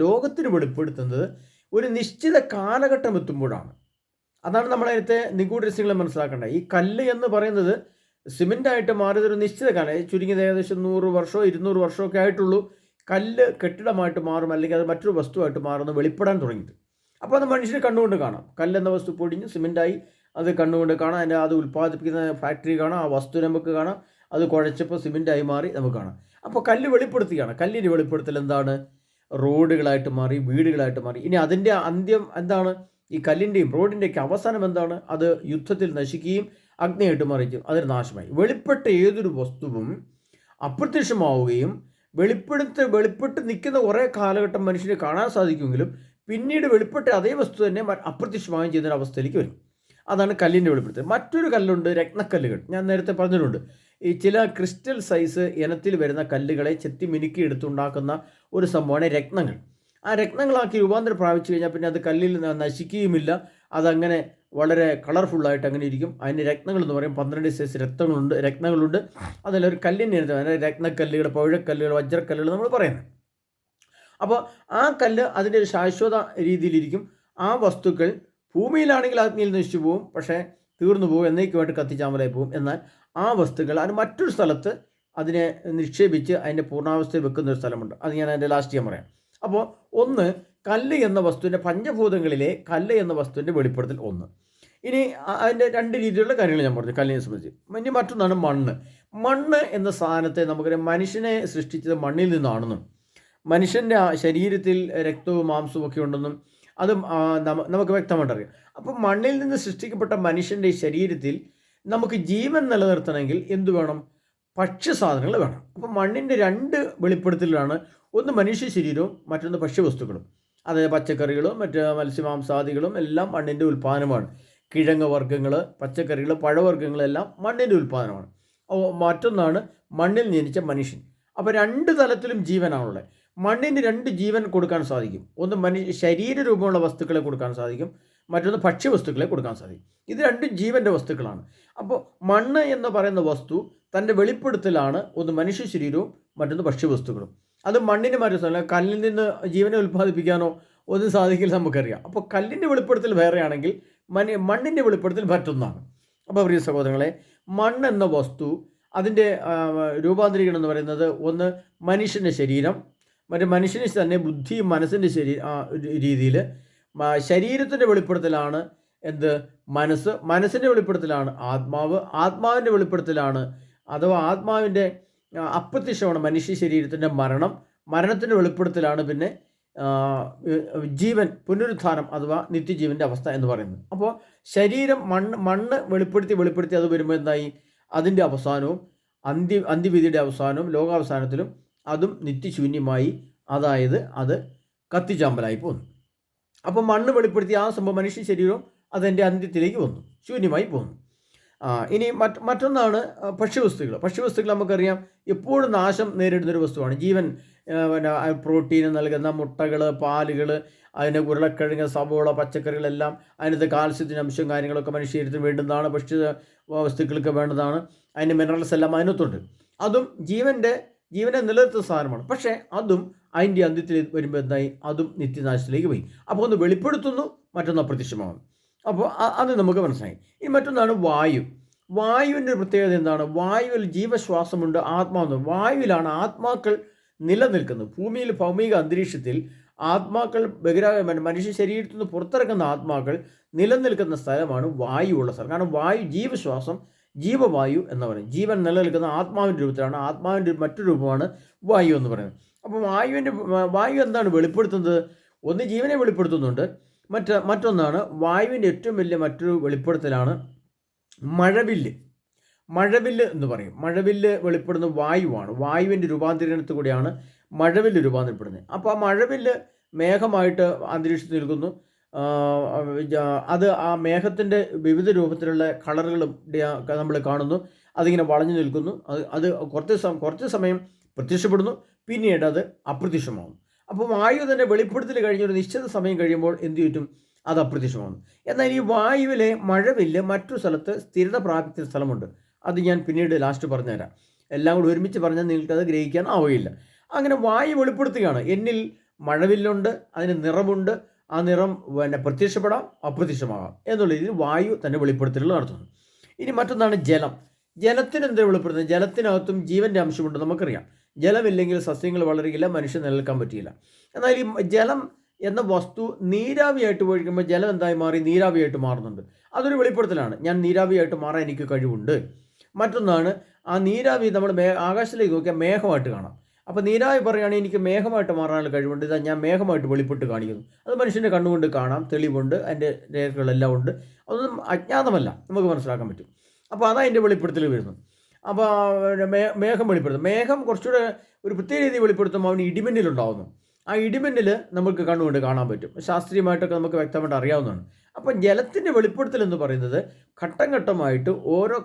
[SPEAKER 1] ലോകത്തിന് വെളിപ്പെടുത്തുന്നത് ഒരു നിശ്ചിത കാലഘട്ടം എത്തുമ്പോഴാണ്. അതാണ് നമ്മളതിനകത്തെ നിഗൂഢ രഹസ്യങ്ങൾ മനസ്സിലാക്കേണ്ടത്. ഈ കല്ല് എന്ന് പറയുന്നത് സിമെൻ്റായിട്ട് മാറിയതൊരു നിശ്ചിത കാലം, ചുരുങ്ങിയത് ഏകദേശം 100 വർഷമോ 200 വർഷമൊക്കെ ആയിട്ടുള്ളൂ കല്ല് കെട്ടിടമായിട്ട് മാറും, അല്ലെങ്കിൽ അത് മറ്റൊരു വസ്തുവായിട്ട് മാറുന്ന വെളിപ്പെടാൻ തുടങ്ങിയിട്ട്. അപ്പോൾ അത് മനുഷ്യന് കണ്ണുകൊണ്ട് കാണാം. കല്ലെന്ന വസ്തു പൊടിഞ്ഞ് സിമെൻറ്റായി, അത് കണ്ണുകൊണ്ട് കാണാം. അതിൻ്റെ അത് ഉൽപ്പാദിപ്പിക്കുന്ന ഫാക്ടറി കാണാം, ആ വസ്തു നമുക്ക് കാണാം. അത് കുഴച്ചപ്പോൾ സിമെൻറ്റായി മാറി നമുക്ക് കാണാം. അപ്പോൾ കല്ല് വെളിപ്പെടുത്തുകയാണ്. കല്ലിൻ്റെ വെളിപ്പെടുത്തൽ എന്താണ്? റോഡുകളായിട്ട് മാറി, വീടുകളായിട്ട് മാറി. ഇനി അതിൻ്റെ അന്ത്യം എന്താണ്? ഈ കല്ലിൻ്റെയും റോഡിൻ്റെയൊക്കെ അവസാനം എന്താണ്? അത് യുദ്ധത്തിൽ നശിക്കുകയും അഗ്നിയായിട്ട് മറിക്കും, അതൊരു നാശമായി. വെളിപ്പെട്ട ഏതൊരു വസ്തുവും അപ്രത്യക്ഷമാവുകയും വെളിപ്പെട്ട് നിൽക്കുന്ന കുറേ കാലഘട്ടം മനുഷ്യനെ കാണാൻ സാധിക്കുമെങ്കിലും പിന്നീട് വെളിപ്പെട്ട അതേ വസ്തു തന്നെ അപ്രത്യക്ഷമാവുകയും ചെയ്യുന്ന അവസ്ഥയിലേക്ക് വരും. അതാണ് കല്ലിൻ്റെ വെളിപ്പെടുത്തൽ. മറ്റൊരു കല്ലുണ്ട്, രത്നക്കല്ലുകൾ. ഞാൻ നേരത്തെ പറഞ്ഞിട്ടുണ്ട്, ഈ ചില ക്രിസ്റ്റൽ സൈസ് ഇനത്തിൽ വരുന്ന കല്ലുകളെ ചെത്തി മിനുക്കി എടുത്തുണ്ടാക്കുന്ന ഒരു സംഭവമാണ് രത്നങ്ങൾ. ആ രത്നങ്ങളാക്കി രൂപാന്തരം പ്രാപിച്ചു കഴിഞ്ഞാൽ പിന്നെ അത് കല്ലിൽ നശിക്കുകയുമില്ല. അതങ്ങനെ വളരെ കളർഫുള്ളായിട്ട് അങ്ങനെ ഇരിക്കും. അതിന് രത്നങ്ങൾ എന്ന് പറയും. 12 സൈസ് രത്നങ്ങളുണ്ട്. അതിലൊരു കല്ലിൻ്റെ ഇനത്തിൽ, അതായത് രത്നക്കല്ലുകൾ, പവിഴക്കല്ലുകൾ, വജ്രക്കല്ലുകൾ നമ്മൾ പറയുന്നത്. അപ്പോൾ ആ കല്ല് അതിൻ്റെ ഒരു ശാശ്വത രീതിയിലിരിക്കും. ആ വസ്തുക്കൾ ഭൂമിയിലാണെങ്കിൽ അഗ്നിയിൽ നശിച്ചു പോകും, പക്ഷേ തീർന്നു പോകും, എന്നേക്കുമായിട്ട് കത്തിച്ചാമ്പലായി പോകും. എന്നാൽ ആ വസ്തുക്കൾ അത് മറ്റൊരു സ്ഥലത്ത് അതിനെ നിക്ഷേപിച്ച് അതിൻ്റെ പൂർണ്ണാവസ്ഥയിൽ വെക്കുന്ന ഒരു സ്ഥലമുണ്ട്. അത് ഞാൻ അതിൻ്റെ ലാസ്റ്റ് ഞാൻ പറയാം. അപ്പോൾ ഒന്ന്, കല്ല് എന്ന വസ്തുവിൻ്റെ, പഞ്ചഭൂതങ്ങളിലെ കല്ല് എന്ന വസ്തുവിൻ്റെ വെളിപ്പെടുത്തൽ ഒന്ന്. ഇനി അതിൻ്റെ 2 രീതിയിലുള്ള കാര്യങ്ങൾ ഞാൻ പറഞ്ഞു കല്ലിനെ സംബന്ധിച്ച്. ഇനി മറ്റൊന്നാണ് മണ്ണ്. മണ്ണ് എന്ന സാധനത്തെ നമുക്കറിയാം, മനുഷ്യനെ സൃഷ്ടിച്ചത് മണ്ണിൽ നിന്നാണെന്നും മനുഷ്യൻ്റെ ശരീരത്തിൽ രക്തവും മാംസവും ഒക്കെ ഉണ്ടെന്നും അതും നമുക്ക് വ്യക്തമായിട്ടറിയാം. അപ്പോൾ മണ്ണിൽ നിന്ന് സൃഷ്ടിക്കപ്പെട്ട മനുഷ്യൻ്റെ ശരീരത്തിൽ നമുക്ക് ജീവൻ നിലനിർത്തണമെങ്കിൽ എന്തു വേണം? ഭക്ഷ്യസാധനങ്ങൾ വേണം. അപ്പോൾ മണ്ണിൻ്റെ 2 വെളിപ്പെടുത്തലാണ്. ഒന്ന് മനുഷ്യ ശരീരവും, മറ്റൊന്ന് ഭക്ഷ്യവസ്തുക്കളും. അതായത് പച്ചക്കറികളും മറ്റ് മത്സ്യമാംസാദികളും എല്ലാം മണ്ണിൻ്റെ ഉൽപ്പാദനമാണ്. കിഴങ്ങ് വർഗ്ഗങ്ങൾ, പച്ചക്കറികൾ, പഴവർഗ്ഗങ്ങളെല്ലാം മണ്ണിൻ്റെ ഉൽപ്പാദനമാണ്. മറ്റൊന്നാണ് മണ്ണിൽ ജനിച്ച മനുഷ്യൻ. അപ്പോൾ 2 തലത്തിലും ജീവനാണുള്ളത്. മണ്ണിന് 2 ജീവൻ കൊടുക്കാൻ സാധിക്കും. ഒന്ന് ശരീരരൂപമുള്ള വസ്തുക്കളെ കൊടുക്കാൻ സാധിക്കും, മറ്റൊന്ന് ഭക്ഷ്യവസ്തുക്കളെ കൊടുക്കാൻ സാധിക്കും. ഇത് 2 ജീവൻ്റെ വസ്തുക്കളാണ്. അപ്പോൾ മണ്ണ് എന്ന് പറയുന്ന വസ്തു തൻ്റെ വെളിപ്പെടുത്തലാണ് ഒന്ന് മനുഷ്യ ശരീരവും, മറ്റൊന്ന് ഭക്ഷ്യവസ്തുക്കളും. അത് മണ്ണിന് മറ്റൊന്നല്ല. കല്ലിൽ നിന്ന് ജീവനെ ഉൽപ്പാദിപ്പിക്കാനോ ഒന്നും സാധിക്കില്ല, നമുക്കറിയാം. അപ്പോൾ കല്ലിൻ്റെ വെളിപ്പെടുത്തൽ വേറെയാണെങ്കിൽ മണ്ണിൻ്റെ വെളിപ്പെടുത്തൽ മറ്റൊന്നാണ്. അപ്പോൾ പ്രിയ സഹോദരങ്ങളെ, മണ്ണ് എന്ന വസ്തു അതിൻ്റെ രൂപാന്തരീകരണം എന്ന് പറയുന്നത് ഒന്ന് മനുഷ്യൻ്റെ ശരീരം, മറ്റേ മനുഷ്യന് തന്നെ ബുദ്ധിയും മനസ്സിൻ്റെ രീതിയിൽ. ശരീരത്തിൻ്റെ വെളിപ്പെടുത്തലാണ് എന്ത്? മനസ്സിൻ്റെ വെളിപ്പെടുത്തലാണ് ആത്മാവ്. ആത്മാവിൻ്റെ വെളിപ്പെടുത്തലാണ്, അഥവാ ആത്മാവിൻ്റെ അപ്രത്യക്ഷമാണ് മനുഷ്യ ശരീരത്തിൻ്റെ മരണത്തിൻ്റെ വെളിപ്പെടുത്തലാണ് പിന്നെ ജീവൻ, പുനരുത്ഥാനം അഥവാ നിത്യജീവൻ്റെ അവസ്ഥ എന്ന് പറയുന്നത്. അപ്പോൾ ശരീരം മണ്ണ് വെളിപ്പെടുത്തി അത് വരുമ്പോൾ എന്തായി? അതിൻ്റെ അവസാനവും അന്ത്യവിധിയുടെ അവസാനവും ലോകാവസാനത്തിലും അതും നിത്യശൂന്യമായി, അതായത് അത് കത്തിച്ചാമ്പലായി പോന്നു. അപ്പോൾ മണ്ണ് വെളിപ്പെടുത്തി ആ സംഭവം മനുഷ്യ ശരീരവും അതിൻ്റെ അന്ത്യത്തിലേക്ക് വന്നു, ശൂന്യമായി പോന്നു. ഇനി മറ്റൊന്നാണ് ഭക്ഷ്യവസ്തുക്കൾ. നമുക്കറിയാം എപ്പോഴും നാശം നേരിടുന്നൊരു വസ്തുവാണ് ജീവൻ. പ്രോട്ടീൻ നൽകുന്ന മുട്ടകൾ, പാലുകൾ, അതിന് ഉരുളക്കിഴങ്ങ്, സവോള, പച്ചക്കറികളെല്ലാം അതിനകത്ത് കാൽസ്യത്തിൻ്റെ അംശവും കാര്യങ്ങളൊക്കെ മനുഷ്യ ശരീരത്തിന് വേണ്ടുന്നതാണ്. ഭക്ഷ്യ വസ്തുക്കൾക്ക് വേണ്ടതാണ്. അതിൻ്റെ മിനറൽസ് എല്ലാം അതിനകത്തുണ്ട്. അതും ജീവനെ നിലനിർത്തുന്ന സാധനമാണ്. പക്ഷേ അതും അതിൻ്റെ അന്ത്യത്തിൽ വരുമ്പോൾ എന്തായി? അതും നിത്യനാശത്തിലേക്ക് പോയി. അപ്പോൾ ഒന്ന് വെളിപ്പെടുത്തുന്നു, മറ്റൊന്ന് അപ്രത്യക്ഷമാകുന്നു. അപ്പോൾ അത് നമുക്ക് മനസ്സിലായി. ഇനി മറ്റൊന്നാണ് വായു. വായുവിൻ്റെ പ്രത്യേകത എന്താണ്? വായുവിൽ ജീവശ്വാസമുണ്ട്, ആത്മാവ്. വായുവിലാണ് ആത്മാക്കൾ നിലനിൽക്കുന്നത്. ഭൂമിയിൽ ഭൗമിക അന്തരീക്ഷത്തിൽ ആത്മാക്കൾ മനുഷ്യ ശരീരത്തിൽ നിന്ന് പുറത്തിറക്കുന്ന ആത്മാക്കൾ നിലനിൽക്കുന്ന സ്ഥലമാണ് വായുവുള്ള സ്ഥലം. കാരണം വായു ജീവശ്വാസം, ജീവവായു എന്ന് പറയും. ജീവൻ നിലനിൽക്കുന്ന ആത്മാവിൻ്റെ രൂപത്തിലാണ്. ആത്മാവിൻ്റെ മറ്റൊരു രൂപമാണ് വായു എന്ന് പറയുന്നത്. അപ്പോൾ വായു എന്താണ് വെളിപ്പെടുത്തുന്നത്? ഒന്ന് ജീവനെ വെളിപ്പെടുത്തുന്നുണ്ട്. മറ്റൊന്നാണ് വായുവിൻ്റെ ഏറ്റവും വലിയ മറ്റൊരു വെളിപ്പെടുത്തലാണ് മഴവില്ല് എന്ന് പറയും. മഴവില്ല് വെളിപ്പെടുന്ന വായുവാണ്. വായുവിൻ്റെ രൂപാന്തരീകരണത്തിൽ കൂടിയാണ് മഴവില്ല് രൂപാന്തരപ്പെടുന്നത്. അപ്പോൾ ആ മഴവില്ല് മേഘമായിട്ട് അന്തരീക്ഷത്തിൽ നിൽക്കുന്നു. അത് ആ മേഘത്തിൻ്റെ വിവിധ രൂപത്തിലുള്ള കളറുകളും നമ്മൾ കാണുന്നു. അതിങ്ങനെ വളഞ്ഞു നിൽക്കുന്നു. അത് കുറച്ച് സമയം പ്രത്യക്ഷപ്പെടുന്നു, പിന്നീട് അത് അപ്രത്യക്ഷമാകുന്നു. അപ്പോൾ വായു തന്നെ വെളിപ്പെടുത്തൽ കഴിഞ്ഞ ഒരു നിശ്ചിത സമയം കഴിയുമ്പോൾ എന്ത് ചുറ്റും അത് അപ്രത്യക്ഷമാകുന്നു. എന്നാൽ ഈ വായുവിലെ മഴവില്ല് മറ്റൊരു സ്ഥലത്ത് സ്ഥിരത പ്രാപിച്ച സ്ഥലമുണ്ട്. അത് ഞാൻ പിന്നീട് ലാസ്റ്റ് പറഞ്ഞുതരാം. എല്ലാം കൂടി ഒരുമിച്ച് പറഞ്ഞാൽ നിങ്ങൾക്കത് ഗ്രഹിക്കാൻ ആവുകയില്ല. അങ്ങനെ വായു വെളിപ്പെടുത്തുകയാണ്, എന്നിൽ മഴവില്ലുണ്ട്, അതിന് നിറമുണ്ട്, ആ നിറം പ്രത്യക്ഷപ്പെടാം, അപ്രത്യക്ഷമാകാം എന്നുള്ള രീതിയിൽ വായു തന്നെ വെളിപ്പെടുത്തലുകൾ നടത്തുന്നു. ഇനി മറ്റൊന്നാണ് ജലം. ജലത്തിന് എന്താ വെളിപ്പെടുത്തുന്നത്? ജലത്തിനകത്തും ജീവൻ്റെ അംശമുണ്ട്, നമുക്കറിയാം. ജലമില്ലെങ്കിൽ സസ്യങ്ങൾ വളരുകയില്ല, മനുഷ്യൻ നിലനിൽക്കാൻ പറ്റിയില്ല. എന്നാൽ ഈ ജലം എന്ന വസ്തു നീരാവിയായിട്ട് ഒഴിക്കുമ്പോൾ ജലം എന്തായി മാറി? നീരാവിയായിട്ട് മാറുന്നുണ്ട്. അതൊരു വെളിപ്പെടുത്തലാണ്. ഞാൻ നീരാവിയായിട്ട് മാറാൻ എനിക്ക് കഴിവുണ്ട്. മറ്റൊന്നാണ്, ആ നീരാവി നമ്മൾ ആകാശത്തിലേക്ക് നോക്കിയാൽ മേഘമായിട്ട് കാണാം. അപ്പോൾ നീരാവി പറയുകയാണെങ്കിൽ എനിക്ക് മേഘമായിട്ട് മാറാനുള്ള കഴിവുണ്ട്, ഇതാ ഞാൻ മേഘമായിട്ട് വെളിപ്പെട്ട് കാണിക്കുന്നു. അത് മനുഷ്യൻ്റെ കണ്ണുകൊണ്ട് കാണാം, തെളിവുണ്ട്, അതിൻ്റെ രേഖകളെല്ലാം ഉണ്ട്. അതൊന്നും അജ്ഞാതമല്ല, നമുക്ക് മനസ്സിലാക്കാൻ പറ്റും. അപ്പോൾ അതാ അതിൻ്റെ വെളിപ്പെടുത്തൽ വരുന്നു. അപ്പോൾ മേഘം വെളിപ്പെടുത്തും. മേഘം കുറച്ചുകൂടെ ഒരു പ്രത്യേക രീതിയിൽ വെളിപ്പെടുത്തുമ്പോൾ അവന് ഇടിമിന്നലുണ്ടാവുന്നു. ആ ഇടിമിന്നൽ നമുക്ക് കണ്ണുകൊണ്ട് കാണാൻ പറ്റും. ശാസ്ത്രീയമായിട്ടൊക്കെ നമുക്ക് വ്യക്തമായിട്ട് അറിയാവുന്നതാണ്. അപ്പം ജലത്തിൻ്റെ വെളിപ്പെടുത്തൽ എന്ന് പറയുന്നത് ഘട്ടം ഘട്ടമായിട്ട് ഓരോ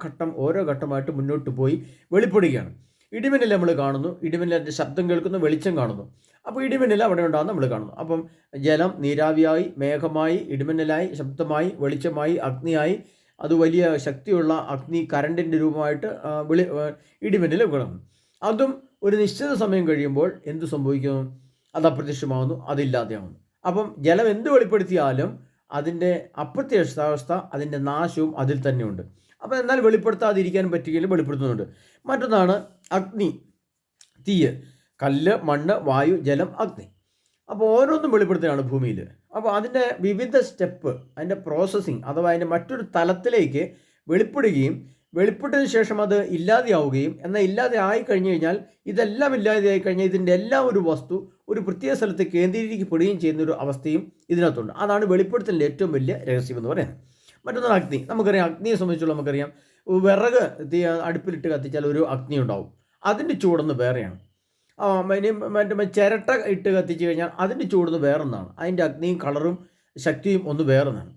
[SPEAKER 1] ഘട്ടമായിട്ട് മുന്നോട്ട് പോയി വെളിപ്പെടുകയാണ്. ഇടിമിന്നൽ നമ്മൾ കാണുന്നു, ഇടിമിന്നലിൻ്റെ ശബ്ദം കേൾക്കുന്നു, വെളിച്ചം കാണുന്നു. അപ്പോൾ ഇടിമിന്നൽ അവിടെ ഉണ്ടാകുന്ന നമ്മൾ കാണുന്നു. അപ്പം ജലം നീരാവിയായി, മേഘമായി, ഇടിമിന്നലായി, ശബ്ദമായി, വെളിച്ചമായി, അഗ്നിയായി, അത് വലിയ ശക്തിയുള്ള അഗ്നി കരണ്ടിൻ്റെ രൂപമായിട്ട് ഇടിമിന്നൽ കാണുന്നു. അതും ഒരു നിശ്ചിത സമയം കഴിയുമ്പോൾ എന്ത് സംഭവിക്കുന്നു? അത് അപ്രത്യക്ഷമാകുന്നു, അതില്ലാതെയാവുന്നു. അപ്പം ജലം എന്ത് വെളിപ്പെടുത്തിയാലും അതിൻ്റെ അപ്രത്യക്ഷാവസ്ഥ, അതിൻ്റെ നാശവും അതിൽ തന്നെയുണ്ട്. അപ്പോൾ എന്നാൽ വെളിപ്പെടുത്താതിരിക്കാൻ പറ്റുകയില്ല, വെളിപ്പെടുത്തുന്നുണ്ട്. മറ്റൊന്നാണ് അഗ്നി, തീയ്, കല്ല്, മണ്ണ്, വായു, ജലം, അഗ്നി. അപ്പോൾ ഓരോന്നും വെളിപ്പെടുത്തുകയാണ് ഭൂമിയിൽ. അപ്പോൾ അതിൻ്റെ വിവിധ സ്റ്റെപ്പ്, അതിൻ്റെ പ്രോസസ്സിങ് അഥവാ അതിൻ്റെ മറ്റൊരു തലത്തിലേക്ക് വെളിപ്പെടുകയും വെളിപ്പെട്ടതിന് ശേഷം അത് ഇല്ലാതെയാവുകയും, എന്നാൽ ഇല്ലാതെ ആയി കഴിഞ്ഞു കഴിഞ്ഞാൽ ഇതെല്ലാം ഇല്ലാതെയായി കഴിഞ്ഞാൽ ഇതിൻ്റെ എല്ലാം ഒരു വസ്തു ഒരു പ്രത്യേക സ്ഥലത്ത് കേന്ദ്രീകരിക്കപ്പെടുകയും ചെയ്യുന്നൊരു അവസ്ഥയും ഇതിനകത്തുണ്ട്. അതാണ് വെളിപ്പെടുത്തലിൻ്റെ ഏറ്റവും വലിയ രഹസ്യം എന്ന് പറയുന്നത്. മറ്റൊന്നാണ് അഗ്നി. നമുക്കറിയാം, അഗ്നിയെ സംബന്ധിച്ചുള്ള നമുക്കറിയാം, വിറക് അടുപ്പിലിട്ട് കത്തിച്ചാൽ ഒരു അഗ്നി ഉണ്ടാവും, അതിൻ്റെ ചൂടൊന്ന് വേറെയാണ്. ഇനി മറ്റേ ചിരട്ട ഇട്ട് കത്തിച്ച് കഴിഞ്ഞാൽ അതിൻ്റെ ചൂടൊന്ന് വേറൊന്നാണ്, അതിൻ്റെ അഗ്നിയും കളറും ശക്തിയും ഒന്ന് വേറൊന്നാണ്.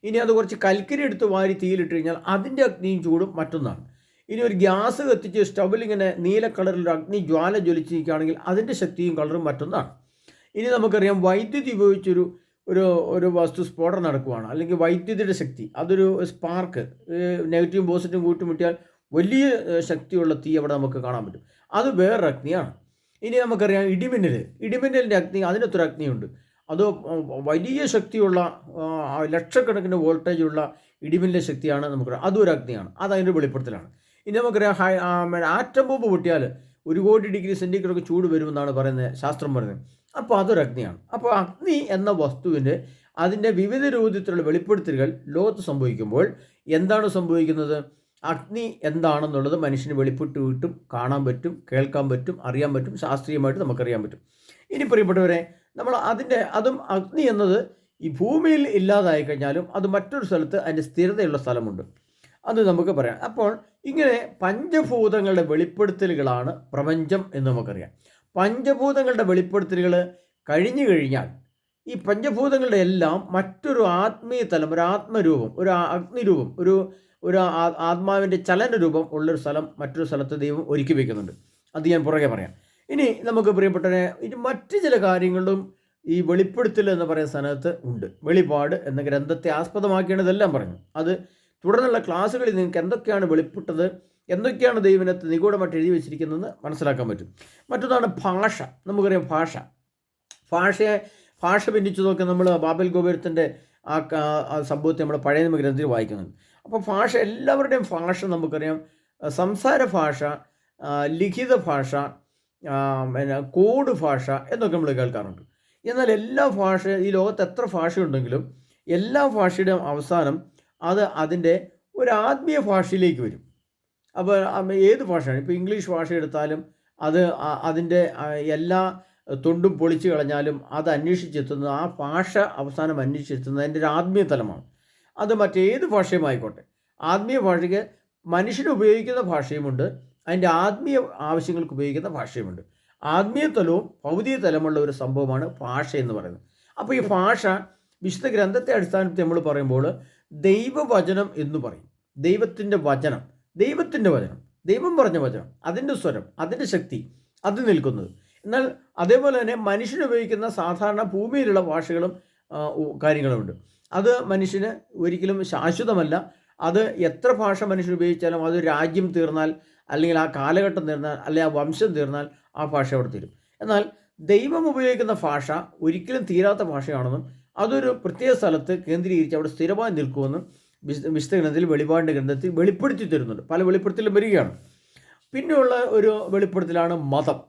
[SPEAKER 1] ഇനി അത് കുറച്ച് കൽക്കരി എടുത്ത് വാരി തീയിലിട്ട് കഴിഞ്ഞാൽ അതിൻ്റെ അഗ്നിയും ചൂടും മറ്റൊന്നാണ്. ഇനി ഒരു ഗ്യാസ് കത്തിച്ച് സ്റ്റൗവിൽ ഇങ്ങനെ നീല കളറിലൊരു അഗ്നി ജ്വാല ജ്വലിച്ചിരിക്കുകയാണെങ്കിൽ അതിൻ്റെ ശക്തിയും കളറും മറ്റൊന്നാണ്. ഇനി നമുക്കറിയാം, വൈദ്യുതി ഉപയോഗിച്ചൊരു ഒരു ഒരു വസ്തു സ്ഫോടനം നടക്കുകയാണ്, അല്ലെങ്കിൽ വൈദ്യുതിയുടെ ശക്തി, അതൊരു സ്പാർക്ക്, നെഗറ്റീവും പോസിറ്റീവും കൂട്ടിമുട്ടിയാൽ വലിയ ശക്തിയുള്ള തീ അവിടെ നമുക്ക് കാണാൻ പറ്റും, അത് വേറൊരു അഗ്നിയാണ്. ഇനി നമുക്കറിയാം ഇടിമിന്നലിൻ്റെ അഗ്നി, അതിനൊത്തൊരു അഗ്നിയുണ്ട്, അത് വലിയ ശക്തിയുള്ള ലക്ഷക്കണക്കിന് വോൾട്ടേജുള്ള ഇടിമിന്നൽ ശക്തിയാണ് നമുക്കറിയാം, അതും ഒരു അഗ്നിയാണ്, അത് അതിൻ്റെ വെളിപ്പെടുത്തലാണ്. ഇനി നമുക്കറിയാം, ആറ്റം ബോംബ് പൊട്ടിയാൽ 1 കോടി ഡിഗ്രി സെൻറ്റിഗ്രേഡ് ചൂട് വരുമെന്നാണ് പറയുന്നത്, ശാസ്ത്രം പറയുന്നത്. അപ്പോൾ അതൊരു അഗ്നിയാണ്. അപ്പോൾ അഗ്നി എന്ന വസ്തുവിൻ്റെ അതിൻ്റെ വിവിധ രൂപത്തിലുള്ള വെളിപ്പെടുത്തലുകൾ ലോകത്ത് സംഭവിക്കുമ്പോൾ എന്താണ് സംഭവിക്കുന്നത്? അഗ്നി എന്താണെന്നുള്ളത് മനുഷ്യന് വെളിപ്പെട്ട് കിട്ടും, കാണാൻ പറ്റും, കേൾക്കാൻ പറ്റും, അറിയാൻ പറ്റും, ശാസ്ത്രീയമായിട്ട് നമുക്കറിയാൻ പറ്റും. ഇനി പ്രിയപ്പെട്ടവരെ, നമ്മൾ അതും അഗ്നി എന്നത് ഈ ഭൂമിയിൽ ഇല്ലാതായി കഴിഞ്ഞാലും അത് മറ്റൊരു സ്ഥലത്ത് അതിൻ്റെ സ്ഥിരതയുള്ള സ്ഥലമുണ്ട്, അത് നമുക്ക് പറയാം. അപ്പോൾ ഇങ്ങനെ പഞ്ചഭൂതങ്ങളുടെ വെളിപ്പെടുത്തലുകളാണ് പ്രപഞ്ചം എന്ന് നമുക്കറിയാം. പഞ്ചഭൂതങ്ങളുടെ വെളിപ്പെടുത്തലുകൾ കഴിഞ്ഞു കഴിഞ്ഞാൽ ഈ പഞ്ചഭൂതങ്ങളുടെ എല്ലാം മറ്റൊരു ആത്മീയ തലം, ഒരു ആത്മരൂപം, ഒരു അഗ്നിരൂപം, ഒരു ആത്മാവിൻ്റെ ചലനരൂപം ഉള്ളൊരു സ്ഥലം മറ്റൊരു സ്ഥലത്ത് ദൈവം ഒരുക്കി വയ്ക്കുന്നുണ്ട്. അത് ഞാൻ പുറകെ പറയാം. ഇനി നമുക്ക് പ്രിയപ്പെട്ടവരെ, ഇനി മറ്റ് ചില കാര്യങ്ങളും ഈ വെളിപ്പെടുത്തൽ എന്ന് പറയുന്ന സ്ഥാനത്ത് ഉണ്ട്. വെളിപാട് എന്ന ഗ്രന്ഥത്തെ ആസ്പദമാക്കിയാണ് ഇതെല്ലാം പറഞ്ഞു. അത് തുടർന്നുള്ള ക്ലാസ്സുകളിൽ നിങ്ങൾക്ക് എന്തൊക്കെയാണ് വെളിപ്പെട്ടത്, എന്തൊക്കെയാണ് ദൈവനത്ത് നിഗൂഢമായിട്ട് എഴുതി വെച്ചിരിക്കുന്നതെന്ന് മനസ്സിലാക്കാൻ പറ്റും. മറ്റൊന്നാണ് ഭാഷ. നമുക്കറിയാം, ഭാഷ ഭിന്നിച്ചു നോക്കാൻ നമ്മൾ ബാബേൽ ഗോപുരത്തിൻ്റെ ആ സംഭവത്തെ നമ്മൾ പഴയ നിയമ ഗ്രന്ഥത്തിൽ വായിക്കുന്നുണ്ട്. അപ്പോൾ ഭാഷ, എല്ലാവരുടെയും ഭാഷ നമുക്കറിയാം, സംസാര ഭാഷ, ലിഖിത ഭാഷ, കോഡ് ഭാഷ എന്നൊക്കെ നമ്മൾ കേൾക്കാറുണ്ട്. എന്നാൽ എല്ലാ ഭാഷ, ഈ ലോകത്ത് എത്ര ഭാഷയുണ്ടെങ്കിലും എല്ലാ ഭാഷയുടെയും അവസാനം അത് അതിൻ്റെ ഒരു ആത്മീയ ഭാഷയിലേക്ക് വരും. അപ്പോൾ ഏത് ഭാഷയാണ്, ഇപ്പോൾ ഇംഗ്ലീഷ് ഭാഷ എടുത്താലും അത് അതിൻ്റെ എല്ലാ തൊണ്ടും പൊളിച്ചു കളഞ്ഞാലും അത് അന്വേഷിച്ചെത്തുന്നത്, ആ ഭാഷ അവസാനം അന്വേഷിച്ചെത്തുന്നത് അതിൻ്റെ ഒരു ആത്മീയ തലമാണ്. അത് മറ്റേത് ഭാഷയുമായിക്കോട്ടെ, ആത്മീയ ഭാഷയ്ക്ക് മനുഷ്യന് ഉപയോഗിക്കുന്ന ഭാഷയുമുണ്ട്, അതിൻ്റെ ആത്മീയ ആവശ്യങ്ങൾക്ക് ഉപയോഗിക്കുന്ന ഭാഷയുമുണ്ട്. ആത്മീയ തലവും ഭൗതിക തലമുള്ള ഒരു സംഭവമാണ് ഭാഷ എന്ന് പറയുന്നത്. അപ്പോൾ ഈ ഭാഷ വിശുദ്ധ ഗ്രന്ഥത്തെ അടിസ്ഥാനത്തിൽ നമ്മൾ പറയുമ്പോൾ ദൈവവചനം എന്ന് പറയും. ദൈവത്തിൻ്റെ വചനം, ദൈവം പറഞ്ഞ വചനം, അതിൻ്റെ സ്വരം, അതിൻ്റെ ശക്തി, അത് നിൽക്കുന്നത്. എന്നാൽ അതേപോലെ തന്നെ മനുഷ്യന് ഉപയോഗിക്കുന്ന സാധാരണ ഭൂമിയിലുള്ള ഭാഷകളും കാര്യങ്ങളുമുണ്ട്. അത് മനുഷ്യന് ഒരിക്കലും ശാശ്വതമല്ല. അത് എത്ര ഭാഷ മനുഷ്യൻ ഉപയോഗിച്ചാലും അത് രാജ്യം തീർന്നാൽ, അല്ലെങ്കിൽ ആ കാലഘട്ടം തീർന്നാൽ, അല്ലെങ്കിൽ ആ വംശം തീർന്നാൽ ആ ഭാഷ അവിടെ തീരും. എന്നാൽ ദൈവം ഉപയോഗിക്കുന്ന ഭാഷ ഒരിക്കലും തീരാത്ത ഭാഷയാണെന്നും അതൊരു പ്രത്യേക സ്ഥലത്ത് കേന്ദ്രീകരിച്ച് അവിടെ സ്ഥിരമായി നിൽക്കുമെന്നും വിശുദ്ധ ഗ്രന്ഥത്തിൽ, വെളിപാടിൻ്റെ ഗ്രന്ഥത്തിൽ വെളിപ്പെടുത്തി തരുന്നുണ്ട്. പല വെളിപ്പെടുത്തലും വരികയാണ്. പിന്നെയുള്ള ഒരു വെളിപ്പെടുത്തലാണ് മതം.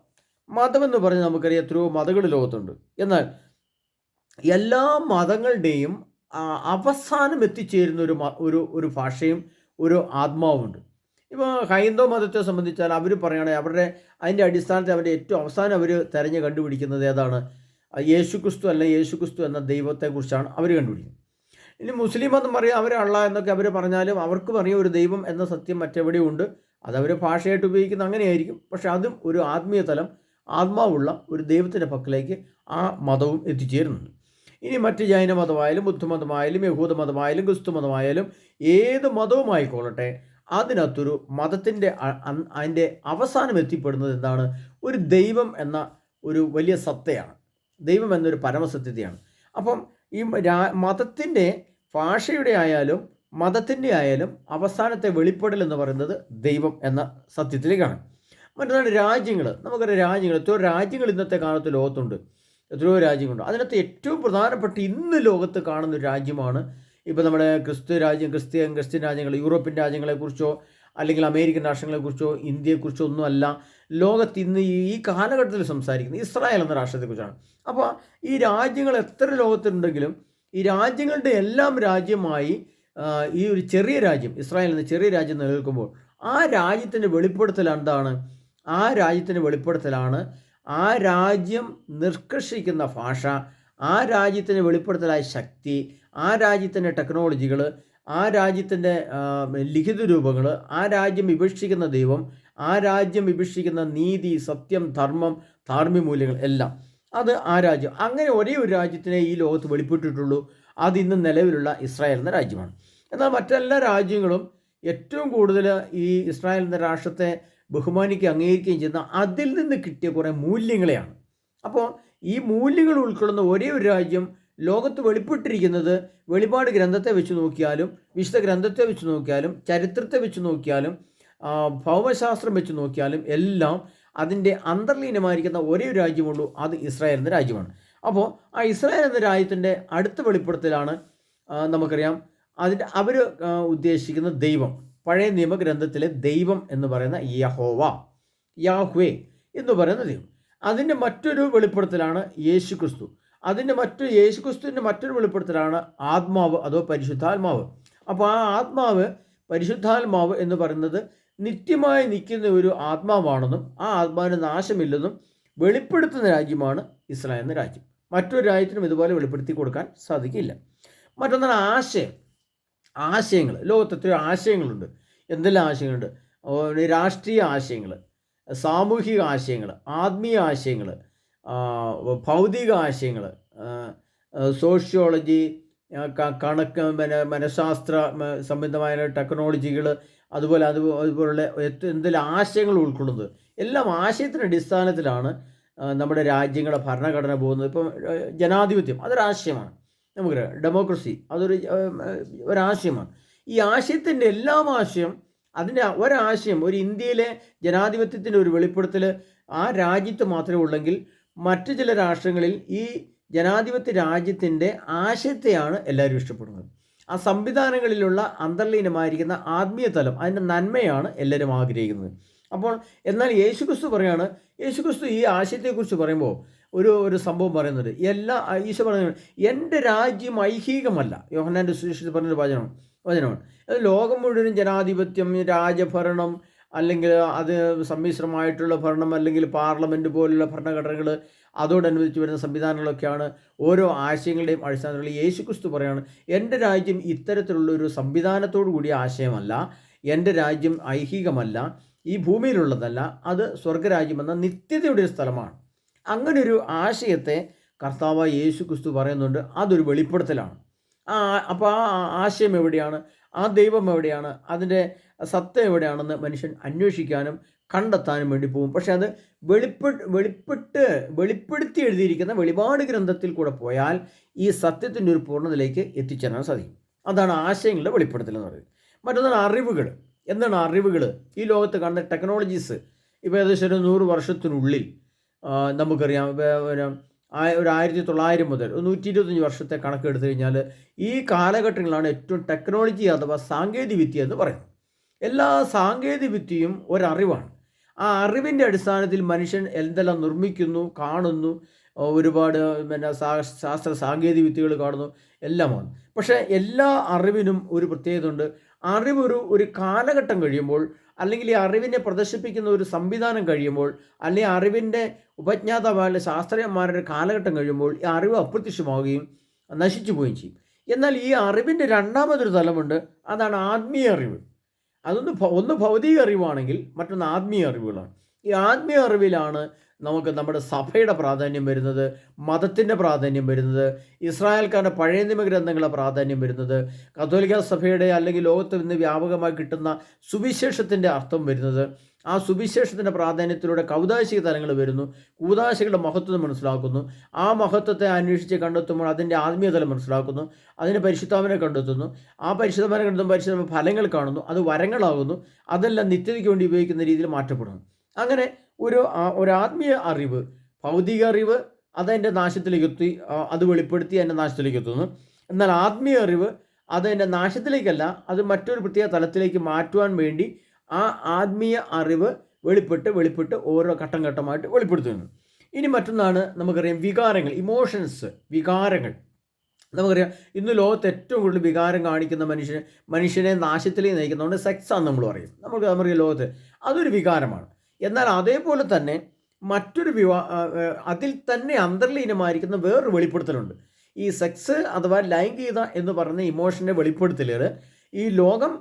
[SPEAKER 1] മതമെന്ന് പറഞ്ഞ് നമുക്കറിയാം എത്രയോ മതങ്ങൾ ലോകത്തുണ്ട്. എന്നാൽ എല്ലാ മതങ്ങളുടെയും അവസാനം എത്തിച്ചേരുന്ന ഒരു ഭാഷയും ഒരു ആത്മാവുമുണ്ട്. ഇപ്പോൾ ഹൈന്ദവ മതത്തെ സംബന്ധിച്ചാൽ അവർ പറയുകയാണെങ്കിൽ അതിൻ്റെ അടിസ്ഥാനത്തിൽ അവരുടെ ഏറ്റവും അവസാനം അവർ തിരഞ്ഞ് കണ്ടുപിടിക്കുന്നത് ഏതാണ്? യേശുക്രിസ്തു അല്ലെങ്കിൽ യേശുക്രിസ്തു എന്ന ദൈവത്തെക്കുറിച്ചാണ് അവർ കണ്ടുപിടിക്കുന്നത്. ഇനി മുസ്ലിം മതം പറയാം, അവർ അള്ളാഹ് എന്നൊക്കെ അവർ പറഞ്ഞാലും അവർക്ക് പറയാം ഒരു ദൈവം എന്ന സത്യം മറ്റെവിടെയും ഉണ്ട്. അതവർ ഭാഷയായിട്ട് ഉപയോഗിക്കുന്ന അങ്ങനെയായിരിക്കും. പക്ഷെ അതും ഒരു ആത്മീയ തലം, ആത്മാവുള്ള ഒരു ദൈവത്തിൻ്റെ പക്കലേക്ക് ആ മതവും എത്തിച്ചേരുന്നുണ്ട്. ഇനി മറ്റ് ജൈന മതമായാലും ബുദ്ധമതമായാലും യഹൂദ മതമായാലും ക്രിസ്തു മതമായാലും ഏത് മതവുമായിക്കൊള്ളട്ടെ, അതിനകത്തൊരു മതത്തിൻ്റെ അതിൻ്റെ അവസാനം എത്തിപ്പെടുന്നത് എന്താണ്? ഒരു ദൈവം എന്ന ഒരു വലിയ സത്തയാണ്, ദൈവം എന്നൊരു പരമസത്യതയാണ്. അപ്പം ഈ മതത്തിൻ്റെ ഭാഷയുടെ ആയാലും മതത്തിൻ്റെ ആയാലും അവസാനത്തെ വെളിപ്പെടൽ എന്ന് പറയുന്നത് ദൈവം എന്ന സത്യത്തിലേക്കാണ്. മറ്റൊന്നാണ് രാജ്യങ്ങൾ. നമുക്കറിയാം എത്രയോ രാജ്യങ്ങൾ ഇന്നത്തെ കാലത്ത് ലോകത്തുണ്ട്, എത്രയോ രാജ്യങ്ങളുണ്ട്. അതിനകത്ത് ഏറ്റവും പ്രധാനപ്പെട്ട ഇന്ന് ലോകത്ത് കാണുന്ന ഒരു രാജ്യമാണ് ഇപ്പോൾ നമ്മുടെ ക്രിസ്ത്യൻ രാജ്യങ്ങൾ, യൂറോപ്യൻ രാജ്യങ്ങളെക്കുറിച്ചോ അല്ലെങ്കിൽ അമേരിക്കൻ രാഷ്ട്രങ്ങളെക്കുറിച്ചോ ഇന്ത്യയെക്കുറിച്ചോ ഒന്നുമല്ല ലോകത്ത് ഇന്ന് ഈ കാലഘട്ടത്തിൽ സംസാരിക്കുന്നത് ഇസ്രായേൽ എന്ന രാഷ്ട്രത്തെക്കുറിച്ചാണ്. അപ്പോൾ ഈ രാജ്യങ്ങൾ എത്ര ലോകത്തുണ്ടെങ്കിലും ഈ രാജ്യങ്ങളുടെ എല്ലാം രാജ്യമായി ഈ ഒരു ചെറിയ രാജ്യം, ഇസ്രായേൽ എന്ന ചെറിയ രാജ്യം നിലനിൽക്കുമ്പോൾ ആ രാജ്യത്തിൻ്റെ വെളിപ്പെടുത്തൽ എന്താണ്? ആ രാജ്യത്തിൻ്റെ വെളിപ്പെടുത്തലാണ് ആ രാജ്യം നിഷ്കർഷിക്കുന്ന ഭാഷ, ആ രാജ്യത്തിൻ്റെ വെളിപ്പെടുത്തലായ ശക്തി, ആ രാജ്യത്തിൻ്റെ ടെക്നോളജികൾ, ആ രാജ്യത്തിൻ്റെ ലിഖിത രൂപങ്ങൾ, ആ രാജ്യം വിഭജിക്കുന്ന ദൈവം, ആ രാജ്യം വിഭജിക്കുന്ന നീതി, സത്യം, ധർമ്മം, ധാർമ്മിക മൂല്യങ്ങൾ എല്ലാം അത് ആ രാജ്യം. അങ്ങനെ ഒരേ ഒരു രാജ്യത്തിനെ ഈ ലോകത്ത് വെളിപ്പെട്ടിട്ടുള്ളൂ. അത് ഇന്ന് നിലവിലുള്ള ഇസ്രായേൽ എന്ന രാജ്യമാണ്. എന്നാൽ മറ്റെല്ലാ രാജ്യങ്ങളും ഏറ്റവും കൂടുതൽ ഈ ഇസ്രായേൽ എന്ന രാഷ്ട്രത്തെ ബഹുമാനിക്കുകയും അംഗീകരിക്കുകയും ചെയ്യുന്ന അതിൽ നിന്ന് കിട്ടിയ കുറേ മൂല്യങ്ങളെയാണ്. അപ്പോൾ ഈ മൂല്യങ്ങൾ ഉൾക്കൊള്ളുന്ന ഒരേ ഒരു രാജ്യം ലോകത്ത് വെളിപ്പെട്ടിരിക്കുന്നത് വെളിപാട് ഗ്രന്ഥത്തെ വെച്ച് നോക്കിയാലും വിശുദ്ധ ഗ്രന്ഥത്തെ വെച്ച് നോക്കിയാലും ചരിത്രത്തെ വെച്ച് നോക്കിയാലും ഭൗമശാസ്ത്രം വെച്ച് നോക്കിയാലും എല്ലാം അതിൻ്റെ അന്തർലീനമായിരിക്കുന്ന ഒരേ ഒരു രാജ്യമുള്ളൂ, അത് ഇസ്രായേൽ എന്ന രാജ്യമാണ്. അപ്പോൾ ആ ഇസ്രായേൽ എന്ന രാജ്യത്തിൻ്റെ അടുത്ത വെളിപ്പെടുത്തലാണ് നമുക്കറിയാം അവർ ഉദ്ദേശിക്കുന്ന ദൈവം. പഴയ നിയമഗ്രന്ഥത്തിലെ ദൈവം എന്ന് പറയുന്ന യാഹ്വേ എന്ന് പറയുന്ന ദൈവം. അതിൻ്റെ മറ്റൊരു വെളിപ്പെടുത്തലാണ് യേശുക്രിസ്തു. യേശുക്രിസ്തുവിൻ്റെ മറ്റൊരു വെളിപ്പെടുത്തലാണ് ആത്മാവ് അതോ പരിശുദ്ധാത്മാവ്. അപ്പോൾ ആ ആത്മാവ്, പരിശുദ്ധാത്മാവ് എന്ന് പറയുന്നത് നിത്യമായി നിൽക്കുന്ന ഒരു ആത്മാവാണെന്നും ആ ആത്മാവിന് നാശമില്ലെന്നും വെളിപ്പെടുത്തുന്ന രാജ്യമാണ് ഇസ്രായേൽ എന്ന രാജ്യം. മറ്റൊരു രാജ്യത്തിനും ഇതുപോലെ വെളിപ്പെടുത്തി കൊടുക്കാൻ സാധിക്കില്ല. മറ്റൊന്നാണ് ആശയങ്ങൾ. ലോകത്ത് എത്രയോ ആശയങ്ങളുണ്ട്. എന്തെല്ലാം ആശയങ്ങളുണ്ട്? രാഷ്ട്രീയ ആശയങ്ങൾ, സാമൂഹിക ആശയങ്ങൾ, ആത്മീയ ആശയങ്ങൾ, ഭൗതിക ആശയങ്ങൾ, സോഷ്യോളജി, കണക്ക്, മനഃശാസ്ത്ര സംബന്ധമായ ടെക്നോളജികൾ, അതുപോലുള്ള എന്തെല്ലാം ആശയങ്ങൾ ഉൾക്കൊള്ളുന്നത് എല്ലാം ആശയത്തിൻ്റെ അടിസ്ഥാനത്തിലാണ് നമ്മുടെ രാജ്യങ്ങളുടെ ഭരണഘടന പോകുന്നത്. ഇപ്പം ജനാധിപത്യം അതൊരാശയമാണ്. നമുക്കറിയാം ഡെമോക്രസി ഒരാശയമാണ്. ഈ ആശയത്തിൻ്റെ എല്ലാം ആശയം, അതിൻ്റെ ഒരാശയം, ഒരു ഇന്ത്യയിലെ ജനാധിപത്യത്തിൻ്റെ ഒരു വെളിപ്പെടുത്തൽ ആ രാജ്യത്ത് മാത്രമേ ഉള്ളെങ്കിൽ മറ്റു ചില രാഷ്ട്രങ്ങളിൽ ഈ ജനാധിപത്യ രാജ്യത്തിൻ്റെ ആശയത്തെയാണ് എല്ലാവരും ഇഷ്ടപ്പെടുന്നത്. ആ സംവിധാനങ്ങളിലുള്ള അന്തർലീനമായിരിക്കുന്ന ആത്മീയ തലം, അതിൻ്റെ നന്മയാണ് എല്ലാവരും ആഗ്രഹിക്കുന്നത്. അപ്പോൾ എന്നാൽ യേശുക്രിസ്തു പറയാണ്, യേശുക്രിസ്തു ഈ ആശയത്തെക്കുറിച്ച് പറയുമ്പോൾ ഒരു സംഭവം പറയുന്നുണ്ട്. ഈശോ പറയുന്നത് എൻ്റെ രാജ്യം ഐഹികമല്ല. യോഹന്നാൻ്റെ സുവിശേഷത്തിൽ പറഞ്ഞൊരു വചനമാണ്. അത് ലോകം മുഴുവനും ജനാധിപത്യം, രാജഭരണം, അല്ലെങ്കിൽ അത് സമ്മിശ്രമായിട്ടുള്ള ഭരണം, അല്ലെങ്കിൽ പാർലമെൻറ്റ് പോലുള്ള ഭരണഘടനകൾ, അതോടനുബന്ധിച്ച് വരുന്ന സംവിധാനങ്ങളൊക്കെയാണ് ഓരോ ആശയങ്ങളുടെയും അടിസ്ഥാനത്തിൽ. യേശുക്രിസ്തു പറയുകയാണ്, എൻ്റെ രാജ്യം ഇത്തരത്തിലുള്ളൊരു സംവിധാനത്തോടു കൂടിയ ആശയമല്ല, എൻ്റെ രാജ്യം ഐഹികമല്ല, ഈ ഭൂമിയിലുള്ളതല്ല, അത് സ്വർഗരാജ്യമെന്ന നിത്യതയുടെ ഒരു സ്ഥലമാണ്. അങ്ങനൊരു ആശയത്തെ കർത്താവായ യേശുക്രിസ്തു പറയുന്നുണ്ട്. അതൊരു വെളിപ്പെടുത്തലാണ്. അപ്പോൾ ആ ആശയം എവിടെയാണ്, ആ ദൈവം എവിടെയാണ്, അതിൻ്റെ സത്യം എവിടെയാണെന്ന് മനുഷ്യൻ അന്വേഷിക്കാനും കണ്ടെത്താനും വേണ്ടി പോകും. പക്ഷെ അത് വെളിപ്പെടുത്തി എഴുതിയിരിക്കുന്ന വെളിപാട് ഗ്രന്ഥത്തിൽ കൂടെ പോയാൽ ഈ സത്യത്തിൻ്റെ ഒരു പൂർണ്ണതയിലേക്ക് എത്തിച്ചേരാൻ സാധിക്കും. അതാണ് ആശയങ്ങളുടെ വെളിപ്പെടുത്തൽ എന്ന് പറയുന്നത്. മറ്റൊന്നാണ് അറിവുകൾ. എന്താണ് അറിവുകൾ? ഈ ലോകത്ത് കാണുന്ന ടെക്നോളജീസ് ഇപ്പോൾ ഏകദേശം ഒരു 100 വർഷത്തിനുള്ളിൽ നമുക്കറിയാം, ഒരു 1900 മുതൽ 125 വർഷത്തെ കണക്കെടുത്തു കഴിഞ്ഞാൽ ഈ കാലഘട്ടങ്ങളാണ് ഏറ്റവും ടെക്നോളജി അഥവാ സാങ്കേതിക വിദ്യ എന്ന് പറയുന്നത്. എല്ലാ സാങ്കേതിക വിദ്യയും ഒരറിവാണ്. ആ അറിവിൻ്റെ അടിസ്ഥാനത്തിൽ മനുഷ്യൻ എന്തെല്ലാം നിർമ്മിക്കുന്നു, കാണുന്നു, ഒരുപാട് ശാസ്ത്ര സാങ്കേതിക വിദ്യകൾ കാണുന്നു, എല്ലാമാണ്. പക്ഷേ എല്ലാ അറിവിനും ഒരു പ്രത്യേകത ഉണ്ട്. അറിവ് ഒരു കാലഘട്ടം കഴിയുമ്പോൾ, അല്ലെങ്കിൽ ഈ അറിവിനെ പ്രദർശിപ്പിക്കുന്ന ഒരു സംവിധാനം കഴിയുമ്പോൾ, അല്ലെങ്കിൽ അറിവിൻ്റെ ഉപജ്ഞാതാവായ ശാസ്ത്രജ്ഞന്മാരുടെ കാലഘട്ടം കഴിയുമ്പോൾ ഈ അറിവ് അപ്രത്യക്ഷമാവുകയും നശിച്ചു പോവുകയും ചെയ്യും. എന്നാൽ ഈ അറിവിൻ്റെ രണ്ടാമതൊരു തലമുണ്ട്. അതാണ് ആത്മീയ അറിവ്. ഒന്ന് ഭൗതിക അറിവാണെങ്കിൽ മറ്റൊന്ന് ആത്മീയ അറിവുകളാണ്. ഈ ആത്മീയ അറിവിലാണ് നമുക്ക് നമ്മുടെ സഭയുടെ പ്രാധാന്യം വരുന്നത്, മതത്തിൻ്റെ പ്രാധാന്യം വരുന്നത്, ഇസ്രായേൽക്കാരുടെ പഴയ നിയമ ഗ്രന്ഥങ്ങളുടെ പ്രാധാന്യം വരുന്നത്, കത്തോലിക്ക സഭയുടെ അല്ലെങ്കിൽ ലോകത്ത് നിന്ന് വ്യാപകമായി കിട്ടുന്ന സുവിശേഷത്തിൻ്റെ അർത്ഥം വരുന്നത്, ആ സുവിശേഷത്തിൻ്റെ പ്രാധാന്യത്തിലൂടെ കൗദാശിക തലങ്ങൾ വരുന്നു, കൂദാശികളുടെ മഹത്വം മനസ്സിലാക്കുന്നു, ആ മഹത്വത്തെ അന്വേഷിച്ച് കണ്ടെത്തുമ്പോൾ അതിൻ്റെ ആത്മീയ തലം മനസ്സിലാക്കുന്നു, അതിന് പരിശുദ്ധാത്മാവിനെ കണ്ടെത്തുന്നു, ആ പരിശുദ്ധാത്മാവിനെ കണ്ടെത്തുമ്പോൾ പരിശുദ്ധാത്മ ഫലങ്ങൾ കാണുന്നു, അത് വരങ്ങളാകുന്നു, അതെല്ലാം നിത്യതയ്ക്ക് വേണ്ടി ഉപയോഗിക്കുന്ന രീതിയിൽ മാറ്റപ്പെടുന്നു. അങ്ങനെ ഒരു ആത്മീയ അറിവ്, ഭൗതിക അറിവ് അതെൻ്റെ നാശത്തിലേക്ക് എത്തി, അത് വെളിപ്പെടുത്തി എൻ്റെ നാശത്തിലേക്ക് എത്തുന്നു. എന്നാൽ ആത്മീയ അറിവ് അത് എൻ്റെ നാശത്തിലേക്കല്ല, അത് മറ്റൊരു പ്രത്യേക തലത്തിലേക്ക് മാറ്റുവാൻ വേണ്ടി ആ ആത്മീയ അറിവ് വെളിപ്പെട്ട് ഓരോ ഘട്ടം ഘട്ടമായിട്ട് വെളിപ്പെടുത്തുന്നു. ഇനി മറ്റൊന്നാണ് നമുക്കറിയാം വികാരങ്ങൾ, ഇമോഷൻസ്, വികാരങ്ങൾ. നമുക്കറിയാം ഇന്ന് ലോകത്ത് ഏറ്റവും കൂടുതൽ വികാരം കാണിക്കുന്ന മനുഷ്യനെ നാശത്തിലേക്ക് നയിക്കുന്നതുകൊണ്ട് സെക്സാന്ന് നമ്മൾ പറയും. നമുക്കറിയാം ലോകത്ത് അതൊരു വികാരമാണ്. എന്നാൽ അതേപോലെ തന്നെ മറ്റൊരു അതിൽ തന്നെ അന്തർലീനമായിരിക്കുന്ന വേറൊരു വെളിപ്പെടുത്തലുണ്ട്. ഈ സെക്സ് അഥവാ ലൈംഗികത എന്ന് പറയുന്ന ഇമോഷൻ്റെ വെളിപ്പെടുത്തലുകൾ, ഈ ലോകം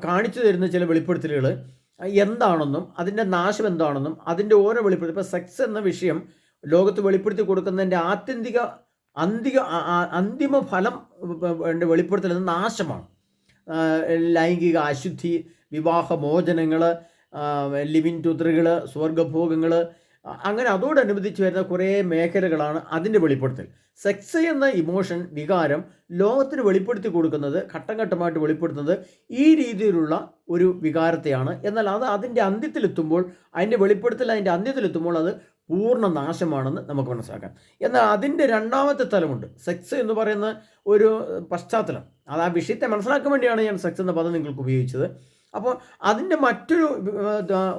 [SPEAKER 1] കാണിച്ചു തരുന്ന ചില വെളിപ്പെടുത്തലുകൾ എന്താണെന്നും അതിൻ്റെ നാശം എന്താണെന്നും അതിൻ്റെ ഓരോ വെളിപ്പെടുത്തൽ, ഇപ്പോൾ സെക്സ് എന്ന വിഷയം ലോകത്ത് വെളിപ്പെടുത്തി കൊടുക്കുന്നതിൻ്റെ അന്തിമ ഫലം വെളിപ്പെടുത്തൽ നാശമാണ്. ലൈംഗിക അശുദ്ധി, വിവാഹമോചനങ്ങൾ, ലിവിങ് ടുതറുകൾ, സ്വർഗഭോഗങ്ങൾ, അങ്ങനെ അതോടനുബന്ധിച്ച് വരുന്ന കുറേ മേഖലകളാണ് അതിൻ്റെ വെളിപ്പെടുത്തൽ. സെക്സ് എന്ന ഇമോഷൻ, വികാരം ലോകത്തിന് വെളിപ്പെടുത്തി കൊടുക്കുന്നത്, ഘട്ടം ഘട്ടമായിട്ട് വെളിപ്പെടുത്തുന്നത് ഈ രീതിയിലുള്ള ഒരു വികാരത്തെയാണ്. എന്നാൽ അത് അതിൻ്റെ അന്ത്യത്തിലെത്തുമ്പോൾ, അതിൻ്റെ അന്ത്യത്തിലെത്തുമ്പോൾ അത് പൂർണ്ണ നാശമാണെന്ന് നമുക്ക് മനസ്സിലാക്കാം. എന്നാൽ അതിൻ്റെ രണ്ടാമത്തെ തലമുണ്ട്. സെക്സ് എന്ന് പറയുന്ന ഒരു പശ്ചാത്തലം, അത് ആ വിഷയത്തെ മനസ്സിലാക്കാൻ വേണ്ടിയാണ് ഞാൻ സെക്സ് എന്ന പദം നിങ്ങൾക്ക് ഉപയോഗിച്ചത്. അപ്പോൾ അതിൻ്റെ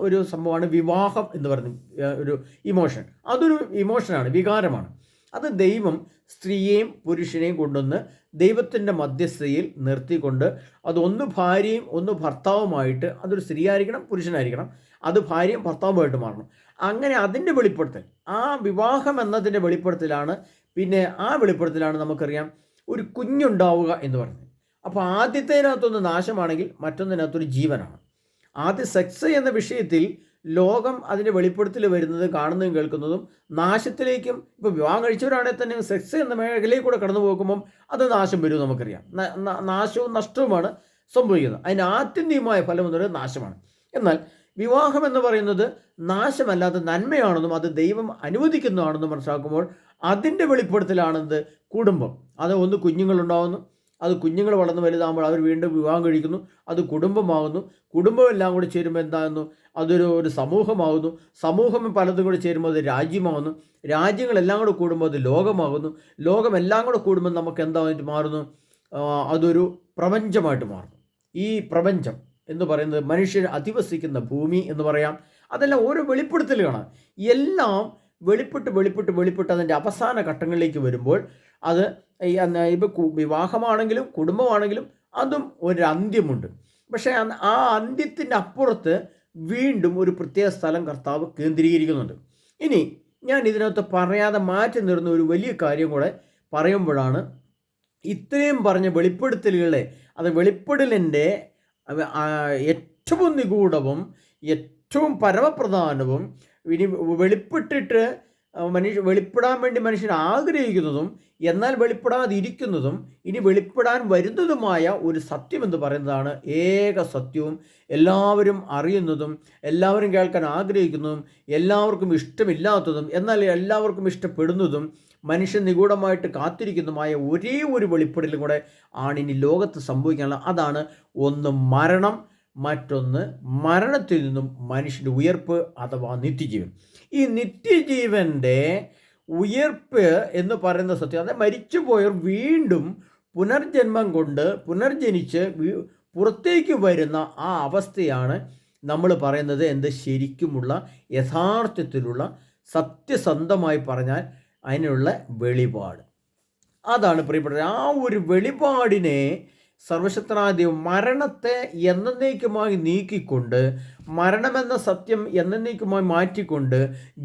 [SPEAKER 1] ഒരു സംഭവമാണ് വിവാഹം എന്ന് പറയുന്ന ഒരു ഇമോഷൻ. അതൊരു ഇമോഷനാണ്, വികാരമാണ്. അത് ദൈവം സ്ത്രീയെയും പുരുഷനെയും കൊണ്ടുവന്ന് ദൈവത്തിൻ്റെ മധ്യസ്ഥതയിൽ നിർത്തിക്കൊണ്ട് അത് ഒന്ന് ഭാര്യയും ഒന്ന് ഭർത്താവുമായിട്ട്, അതൊരു സ്ത്രീ ആയിരിക്കണം പുരുഷനായിരിക്കണം, അത് ഭാര്യയും ഭർത്താവുമായിട്ട് മാറണം. അങ്ങനെ അതിൻ്റെ വെളിപ്പെടുത്തൽ, ആ വിവാഹം എന്നതിൻ്റെ വെളിപ്പെടുത്തലാണ്. പിന്നെ ആ വെളിപ്പെടുത്തലാണ് നമുക്കറിയാം ഒരു കുഞ്ഞുണ്ടാവുക എന്ന് പറയുന്നത്. അപ്പോൾ ആദ്യത്തേതിനകത്തൊന്ന് നാശമാണെങ്കിൽ മറ്റൊന്നിനകത്തൊരു ജീവനാണ്. ആദ്യ സെക്സ് എന്ന വിഷയത്തിൽ ലോകം അതിൻ്റെ വെളിപ്പെടുത്തൽ വരുന്നത്, കാണുന്നതും കേൾക്കുന്നതും നാശത്തിലേക്കും, ഇപ്പോൾ വിവാഹം കഴിച്ചവരാണെങ്കിൽ തന്നെ സെക്സ് എന്ന മേഖലയിൽ കൂടെ കടന്നു പോകുമ്പം അത് നാശം വരും. നമുക്കറിയാം നാശവും നഷ്ടവുമാണ് സംഭവിക്കുന്നത്. അതിന് ആത്യന്തികമായ ഫലം എന്ന് പറയുന്നത് നാശമാണ്. എന്നാൽ വിവാഹം എന്ന് പറയുന്നത് നാശമല്ലാതെ നന്മയാണെന്നും അത് ദൈവം അനുവദിക്കുന്നതാണെന്നും മനസ്സിലാക്കുമ്പോൾ അതിൻ്റെ വെളിപ്പെടുത്തലാണെന്ത്? കുടുംബം. അത് ഒന്ന് കുഞ്ഞുങ്ങളുണ്ടാകുന്നു, അത് കുഞ്ഞുങ്ങൾ വളർന്ന് വലുതാകുമ്പോൾ അവർ വീണ്ടും വിവാഹം കഴിക്കുന്നു, അത് കുടുംബമാകുന്നു. കുടുംബം എല്ലാം കൂടി ചേരുമ്പോൾ എന്താകുന്നു? അതൊരു സമൂഹമാകുന്നു. സമൂഹം പലതും കൂടി ചേരുമ്പോൾ അത് രാജ്യമാകുന്നു. രാജ്യങ്ങളെല്ലാം കൂടെ കൂടുമ്പോൾ അത് ലോകമാകുന്നു. ലോകമെല്ലാം കൂടെ കൂടുമ്പോൾ നമുക്ക് എന്തായിട്ട് മാറുന്നു? അതൊരു പ്രപഞ്ചമായിട്ട് മാറുന്നു. ഈ പ്രപഞ്ചം എന്ന് പറയുന്നത് മനുഷ്യർ അധിവസിക്കുന്ന ഭൂമി എന്ന് പറയാം. അതെല്ലാം ഓരോ വെളിപ്പെടുത്തലുകളാണ്. എല്ലാം വെളിപ്പെട്ട് അതിൻ്റെ അവസാന ഘട്ടങ്ങളിലേക്ക് വരുമ്പോൾ അത് ഇപ്പോൾ വിവാഹമാണെങ്കിലും കുടുംബമാണെങ്കിലും അതും ഒരു അന്ത്യമുണ്ട്. പക്ഷേ ആ അന്ത്യത്തിൻ്റെ അപ്പുറത്ത് വീണ്ടും ഒരു പ്രത്യേക സ്ഥലം കർത്താവ് കേന്ദ്രീകരിക്കുന്നുണ്ട്. ഇനി ഞാൻ ഇതിനകത്ത് പറയാതെ മാറ്റി നിർന്ന ഒരു വലിയ കാര്യം കൂടെ പറയുമ്പോഴാണ് ഇത്രയും പറഞ്ഞ വെളിപ്പെടുത്തലുകളെ, അത് വെളിപ്പെടലിൻ്റെ ഏറ്റവും നിഗൂഢവും ഏറ്റവും പരമപ്രധാനവും ഇനി വെളിപ്പെടാൻ വേണ്ടി മനുഷ്യൻ ആഗ്രഹിക്കുന്നതും എന്നാൽ വെളിപ്പെടാതിരിക്കുന്നതും ഇനി വെളിപ്പെടാൻ വരുന്നതുമായ ഒരു സത്യം എന്ന് പറയുന്നതാണ് ഏക സത്യവും, എല്ലാവരും അറിയുന്നതും എല്ലാവരും കേൾക്കാൻ ആഗ്രഹിക്കുന്നതും എല്ലാവർക്കും ഇഷ്ടമില്ലാത്തതും എന്നാൽ എല്ലാവർക്കും ഇഷ്ടപ്പെടുന്നതും മനുഷ്യൻ നിഗൂഢമായിട്ട് കാത്തിരിക്കുന്നതുമായ ഒരേ ഒരു വെളിപ്പെടലും കൂടെ ആണ് ഇനി ലോകത്ത് സംഭവിക്കാനുള്ള. അതാണ് ഒന്ന് മരണം, മറ്റൊന്ന് മരണത്തിൽ നിന്നും മനുഷ്യൻ്റെ ഉയർപ്പ് അഥവാ നിത്യജീവൻ. ഈ നിത്യജീവൻ്റെ ഉയർപ്പ് എന്ന് പറയുന്ന സത്യം, അതായത് മരിച്ചുപോയവർ വീണ്ടും പുനർജന്മം കൊണ്ട് പുനർജനിച്ച് പുറത്തേക്ക് വരുന്ന ആ അവസ്ഥയാണ് നമ്മൾ പറയുന്നത് എന്ത് ശരിക്കുമുള്ള യഥാർത്ഥത്തിലുള്ള സത്യസന്ധമായി പറഞ്ഞാൽ അതിനുള്ള വെളിപാട്. അതാണ് പ്രിയപ്പെട്ടത്. ആ ഒരു വെളിപാടിനെ സർവശക്തനായ ദൈവം മരണത്തെ എന്നേക്കുമായി നീക്കിക്കൊണ്ട്, മരണമെന്ന സത്യം എന്നേക്കുമായി മാറ്റിക്കൊണ്ട്,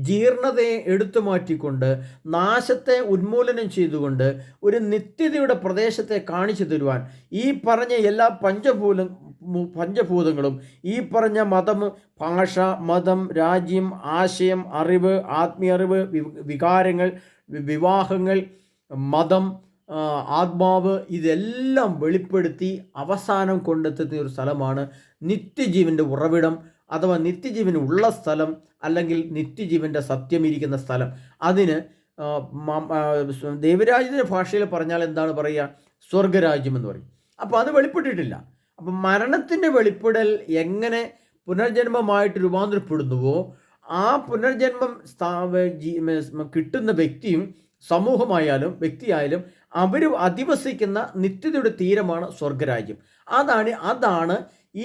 [SPEAKER 1] ജീർണതയെ എടുത്തു മാറ്റിക്കൊണ്ട്, നാശത്തെ ഉന്മൂലനം ചെയ്തുകൊണ്ട് ഒരു നിത്യതയുടെ പ്രദേശത്തെ കാണിച്ചു തരുവാൻ ഈ പറഞ്ഞ എല്ലാ പഞ്ചഭൂതങ്ങളും, ഈ പറഞ്ഞ മതം, ഭാഷ, മതം, രാജ്യം, ആശയം, അറിവ്, ആത്മീയ അറിവ്, വികാരങ്ങൾ, വിവാഹങ്ങൾ, മതം, ആത്മാവ്, ഇതെല്ലാം വെളിപ്പെടുത്തി അവസാനം കൊണ്ടെത്തുന്ന ഒരു സ്ഥലമാണ് നിത്യജീവൻ്റെ ഉറവിടം, അഥവാ നിത്യജീവൻ ഉള്ള സ്ഥലം, അല്ലെങ്കിൽ നിത്യജീവൻ്റെ സത്യം ഇരിക്കുന്ന സ്ഥലം. അതിന് ദൈവരാജ്യത്തിൻ്റെ ഭാഷയിൽ പറഞ്ഞാൽ എന്താണ് പറയുക? സ്വർഗരാജ്യം എന്ന് പറയും. അപ്പോൾ അത് വെളിപ്പെട്ടിട്ടില്ല. അപ്പം മരണത്തിൻ്റെ വെളിപ്പെടൽ എങ്ങനെ പുനർജന്മമായിട്ട് രൂപാന്തരപ്പെടുന്നുവോ, ആ പുനർജന്മം കിട്ടുന്ന വ്യക്തിയും സമൂഹമായാലും വ്യക്തിയായാലും അവർ അധിവസിക്കുന്ന നിത്യതയുടെ തീരമാണ് സ്വർഗരാജ്യം. അതാണ്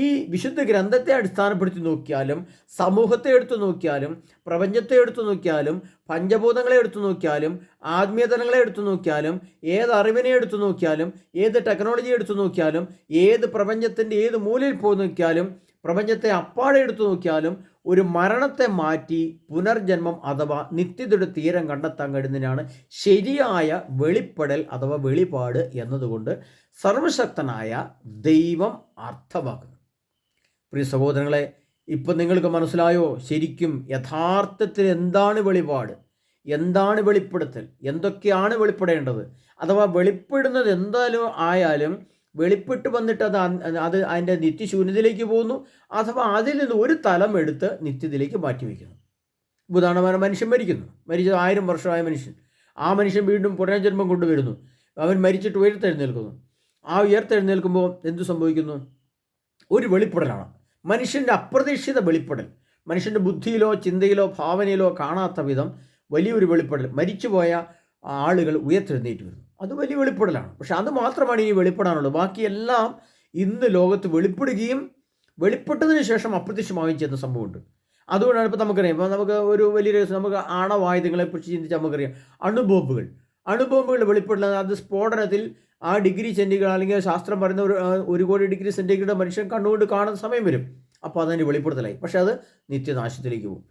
[SPEAKER 1] ഈ വിശുദ്ധ ഗ്രന്ഥത്തെ അടിസ്ഥാനപ്പെടുത്തി നോക്കിയാലും, സമൂഹത്തെ എടുത്തു നോക്കിയാലും, പ്രപഞ്ചത്തെ എടുത്തു നോക്കിയാലും, പഞ്ചഭൂതങ്ങളെ എടുത്തു നോക്കിയാലും, ആത്മീയതലങ്ങളെ എടുത്തു നോക്കിയാലും, ഏത് അറിവിനെ എടുത്തു നോക്കിയാലും, ഏത് ടെക്നോളജി എടുത്തു നോക്കിയാലും, ഏത് പ്രപഞ്ചത്തിൻ്റെ ഏത് മൂലയിൽ പോയി നോക്കിയാലും, പ്രപഞ്ചത്തെ അപ്പാടെ എടുത്തു നോക്കിയാലും, ഒരു മരണത്തെ മാറ്റി പുനർജന്മം അഥവാ നിത്യതയുടെ തീരം കണ്ടെത്താൻ കഴിയുന്നതിനാണ് ശരിയായ വെളിപ്പെടൽ അഥവാ വെളിപാട് എന്നതുകൊണ്ട് സർവശക്തനായ ദൈവം അർത്ഥമാക്കുന്നു. പ്രിയ സഹോദരങ്ങളെ, ഇപ്പം നിങ്ങൾക്ക് മനസ്സിലായോ ശരിക്കും യഥാർത്ഥത്തിൽ എന്താണ് വെളിപാട്, എന്താണ് വെളിപ്പെടുത്തൽ, എന്തൊക്കെയാണ് വെളിപ്പെടേണ്ടത്? അഥവാ വെളിപ്പെടുന്നത് എന്തായാലും ആയാലും വെളിപ്പെട്ട് വന്നിട്ട് അത് അതിൻ്റെ നിത്യശൂന്യതയിലേക്ക് പോകുന്നു, അഥവാ അതിൽ നിന്ന് ഒരു തലം എടുത്ത് നിത്യതയിലേക്ക് മാറ്റിവെക്കുന്നു. ഉദാഹരണമായി മനുഷ്യൻ മരിച്ച 1000 വർഷമായ മനുഷ്യൻ, ആ മനുഷ്യൻ വീണ്ടും പുനർജന്മം കൊണ്ടുവരുന്നു. അവൻ മരിച്ചിട്ട് ഉയർത്തെഴുന്നേൽക്കുന്നു. ആ ഉയർത്തെഴുന്നേൽക്കുമ്പോൾ എന്തു സംഭവിക്കുന്നു? ഒരു വെളിപ്പെടലാണ്, മനുഷ്യൻ്റെ അപ്രതീക്ഷിത വെളിപ്പെടൽ. മനുഷ്യൻ്റെ ബുദ്ധിയിലോ ചിന്തയിലോ ഭാവനയിലോ കാണാത്ത വിധം വലിയൊരു വെളിപ്പെടൽ. മരിച്ചുപോയ ആളുകൾ ഉയർത്തെഴുന്നേറ്റ് വരുന്നു. അത് വലിയ വെളിപ്പെടലാണ്. പക്ഷെ അത് മാത്രമാണ് ഈ വെളിപ്പെടാനുള്ളത്. ബാക്കിയെല്ലാം ഇന്ന് ലോകത്ത് വെളിപ്പെടുകയും വെളിപ്പെട്ടതിന് ശേഷം അപ്രത്യക്ഷമാവുകയും ചെയ്യുന്ന സംഭവമുണ്ട്. അതുകൊണ്ടാണ് ഇപ്പോൾ നമുക്കറിയാം, ഇപ്പോൾ നമുക്ക് ഒരു വലിയ നമുക്ക് ആണവായുധങ്ങളെക്കുറിച്ച് ചിന്തിച്ചാൽ നമുക്കറിയാം, അണുബോംബുകൾ വെളിപ്പെടുന്നത് അത് സ്ഫോടനത്തിൽ ആ ഡിഗ്രി സെൻറ്റിഗ്രേഡ് അല്ലെങ്കിൽ ശാസ്ത്രം പറയുന്ന 1 കോടി ഡിഗ്രി സെൻറ്റിഗ്രേഡ് മനുഷ്യൻ കണ്ണുകൊണ്ട് കാണുന്ന സമയം വരും. അപ്പോൾ അതിൻ്റെ വെളിപ്പെടുത്തലായി. പക്ഷെ അത് നിത്യനാശത്തിലേക്ക് പോകും.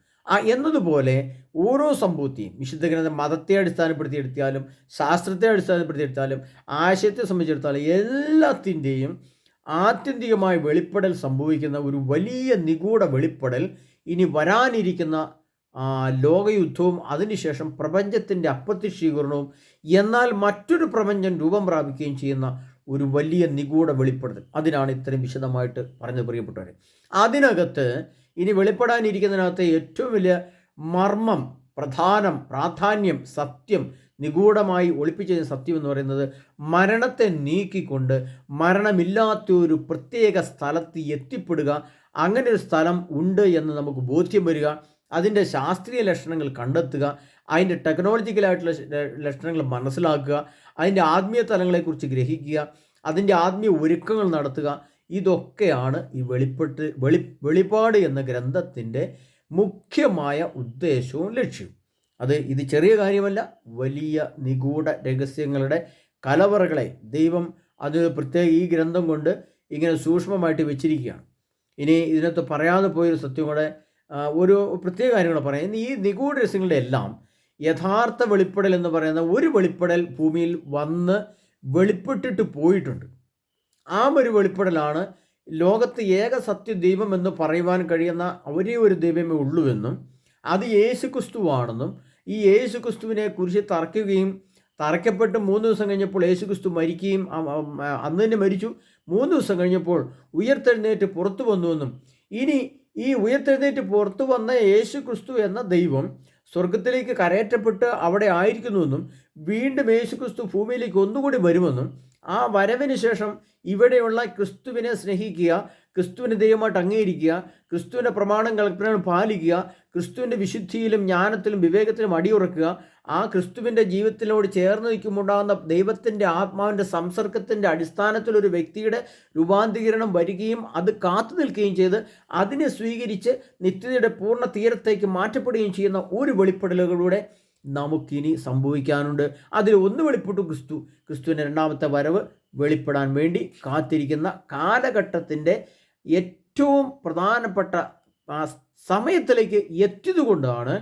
[SPEAKER 1] എന്നതുപോലെ ഓരോ സംഭവത്തെയും വിശുദ്ധ ഗ്രന്ഥം മതത്തെ അടിസ്ഥാനപ്പെടുത്തിയെടുത്താലും ശാസ്ത്രത്തെ അടിസ്ഥാനപ്പെടുത്തിയെടുത്താലും ആശയത്തെ സംബന്ധിച്ചിടത്താലും എല്ലാത്തിൻ്റെയും ആത്യന്തികമായ വെളിപ്പെടൽ സംഭവിക്കുന്ന ഒരു വലിയ നിഗൂഢ വെളിപ്പെടൽ ഇനി വരാനിരിക്കുന്ന ലോകയുദ്ധവും അതിനുശേഷം പ്രപഞ്ചത്തിൻ്റെ അപ്രത്യക്ഷീകരണവും, എന്നാൽ മറ്റൊരു പ്രപഞ്ചം രൂപം പ്രാപിക്കുകയും ചെയ്യുന്ന ഒരു വലിയ നിഗൂഢ വെളിപ്പെടുത്തൽ. അതിനാണ് ഇത്രയും വിശദമായിട്ട് പറഞ്ഞു പ്രിയപ്പെട്ടവരെ. അതിനകത്ത് ഇനി വെളിപ്പെടാനിരിക്കുന്നതിനകത്ത് ഏറ്റവും വലിയ മർമ്മം, പ്രാധാന്യം, സത്യം, നിഗൂഢമായി ഒളിപ്പിച്ച സത്യം എന്ന് പറയുന്നത് മരണത്തെ നീക്കിക്കൊണ്ട് മരണമില്ലാത്തൊരു പ്രത്യേക സ്ഥലത്ത് എത്തിപ്പെടുക. അങ്ങനെ ഒരു സ്ഥലം ഉണ്ട് എന്ന് നമുക്ക് ബോധ്യം വരിക, അതിൻ്റെ ശാസ്ത്രീയ ലക്ഷണങ്ങൾ കണ്ടെത്തുക, അതിൻ്റെ ടെക്നോളജിക്കലായിട്ടുള്ള ലക്ഷണങ്ങൾ മനസ്സിലാക്കുക, അതിൻ്റെ ആത്മീയ തലങ്ങളെക്കുറിച്ച് ഗ്രഹിക്കുക, അതിൻ്റെ ആത്മീയ ഒരുക്കങ്ങൾ നടത്തുക. ഇതൊക്കെയാണ് ഈ വെളിപ്പാട് എന്ന ഗ്രന്ഥത്തിൻ്റെ മുഖ്യമായ ഉദ്ദേശവും ലക്ഷ്യവും. ഇത് ചെറിയ കാര്യമല്ല, വലിയ നിഗൂഢ രഹസ്യങ്ങളുടെ കലവറകളെ ദൈവം അത് പ്രത്യേക ഈ ഗ്രന്ഥം കൊണ്ട് ഇങ്ങനെ സൂക്ഷ്മമായിട്ട് വെച്ചിരിക്കുകയാണ്. ഇനി ഇതിനകത്ത് പറയാതെ പോയൊരു സത്യം കൂടെ, ഒരു പ്രത്യേക കാര്യങ്ങൾ പറയാം. ഈ നിഗൂഢ രഹസ്യങ്ങളുടെ എല്ലാം യഥാർത്ഥ വെളിപ്പെടൽ എന്ന് പറയുന്ന ഒരു വെളിപ്പെടൽ ഭൂമിയിൽ വന്ന് വെളിപ്പെട്ടിട്ട് പോയിട്ടുണ്ട്. ആ ഒരു വെളിപ്പെടലാണ് ലോകത്ത് ഏക സത്യ ദൈവം എന്ന് പറയുവാൻ കഴിയുന്ന ഒരേ ഒരു ദൈവമേ ഉള്ളുവെന്നും അത് യേശുക്രിസ്തുവാണെന്നും ഈ യേശുക്രിസ്തുവിനെ കുറിച്ച് തറയ്ക്കപ്പെട്ട് 3 ദിവസം കഴിഞ്ഞപ്പോൾ യേശുക്രിസ്തു മരിക്കുകയും അന്ന് തന്നെ മരിച്ചു, 3 ദിവസം കഴിഞ്ഞപ്പോൾ ഉയർത്തെഴുന്നേറ്റ് പുറത്തു വന്നുവെന്നും ഇനി ഈ ഉയർത്തെഴുന്നേറ്റ് പുറത്തു വന്ന യേശുക്രിസ്തു എന്ന ദൈവം സ്വർഗത്തിലേക്ക് കരയറ്റപ്പെട്ട് അവിടെ ആയിരിക്കുന്നുവെന്നും വീണ്ടും യേശുക്രിസ്തു ഭൂമിയിലേക്ക് ഒന്നുകൂടി വരുമെന്നും ആ വരവിന് ശേഷം ഇവിടെയുള്ള ക്രിസ്തുവിനെ സ്നേഹിക്കുക, ക്രിസ്തുവിനെ ദൈവമായിട്ട് അംഗീകരിക്കുക, ക്രിസ്തുവിൻ്റെ പ്രമാണം കൽപ്പനകൾ പാലിക്കുക, ക്രിസ്തുവിൻ്റെ വിശുദ്ധിയിലും ജ്ഞാനത്തിലും വിവേകത്തിലും അടിയുറക്കുക, ആ ക്രിസ്തുവിൻ്റെ ജീവിതത്തിനോട് ചേർന്ന് നിൽക്കുമ്പോണ്ടാകുന്ന ദൈവത്തിൻ്റെ ആത്മാവിൻ്റെ സംസർഗത്തിൻ്റെ അടിസ്ഥാനത്തിൽ ഒരു വ്യക്തിയുടെ രൂപാന്തരീകരണം വരികയും അത് കാത്തു നിൽക്കുകയും ചെയ്ത് അതിനെ സ്വീകരിച്ച് നിത്യതയുടെ പൂർണ്ണ തീരത്തേക്ക് മാറ്റപ്പെടുകയും ചെയ്യുന്ന ഒരു വെളിപ്പെടലുകളിലൂടെ നമുക്കിനി സംഭവിക്കാനുണ്ട്. അതിൽ ഒന്ന് വെളിപ്പെട്ടു, ക്രിസ്തുവിൻ്റെ രണ്ടാമത്തെ വരവ് വെളിപ്പെടാൻ വേണ്ടി കാത്തിരിക്കുന്ന കാലഘട്ടത്തിൻ്റെ ഏറ്റവും പ്രധാനപ്പെട്ട സമയത്തിലേക്ക് എത്തിയതുകൊണ്ടാണ്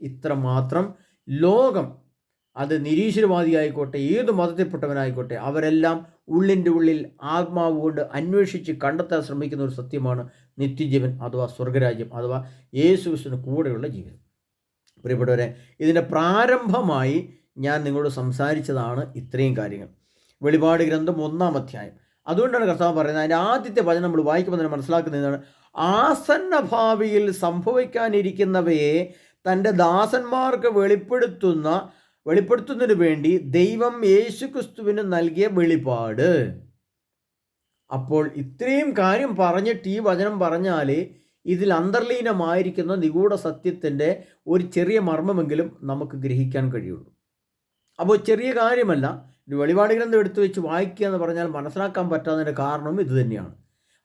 [SPEAKER 1] ഇത്രമാത്രം ലോകം, അത് നിരീശ്വരവാദിയായിക്കോട്ടെ ഏത് മതത്തിൽപ്പെട്ടവനായിക്കോട്ടെ, അവരെല്ലാം ഉള്ളിൻ്റെ ഉള്ളിൽ ആത്മാവ് കൊണ്ട് അന്വേഷിച്ച് കണ്ടെത്താൻ ശ്രമിക്കുന്ന ഒരു സത്യമാണ് നിത്യജീവൻ അഥവാ സ്വർഗരാജ്യം അഥവാ യേശു ക്രിസ്തുവിന് കൂടെയുള്ള ജീവിതം. പ്രിയപ്പെട്ടവരെ, ഇതിൻ്റെ പ്രാരംഭമായി ഞാൻ നിങ്ങളോട് സംസാരിച്ചതാണ് ഇത്രയും കാര്യങ്ങൾ. വെളിപാട് ഗ്രന്ഥം 1-ാം അധ്യായം. അതുകൊണ്ടാണ് കർത്താവ് പറയുന്നത്, അതിൻ്റെ ആദ്യത്തെ വചനം നമ്മൾ വായിക്കുമ്പോൾ തന്നെ മനസ്സിലാക്കുന്നതാണ്, ആസന്ന ഭാവിയിൽ സംഭവിക്കാനിരിക്കുന്നവയെ തൻ്റെ ദാസന്മാർക്ക് വെളിപ്പെടുത്തുന്നതിന് വേണ്ടി ദൈവം യേശുക്രിസ്തുവിന് നൽകിയ വെളിപാട്. അപ്പോൾ ഇത്രയും കാര്യം പറഞ്ഞിട്ട് ഈ വചനം പറഞ്ഞാൽ ഇതിൽ അന്തർലീനമായിരിക്കുന്ന നിഗൂഢ സത്യത്തിൻ്റെ ഒരു ചെറിയ മർമ്മമെങ്കിലും നമുക്ക് ഗ്രഹിക്കാൻ കഴിയുള്ളൂ. അപ്പോൾ ചെറിയ കാര്യമല്ല. വെളിപാട് ഗ്രന്ഥം എടുത്തു വെച്ച് വായിക്കുക എന്ന് പറഞ്ഞാൽ മനസ്സിലാക്കാൻ പറ്റാത്തതിൻ്റെ കാരണവും ഇതുതന്നെയാണ്.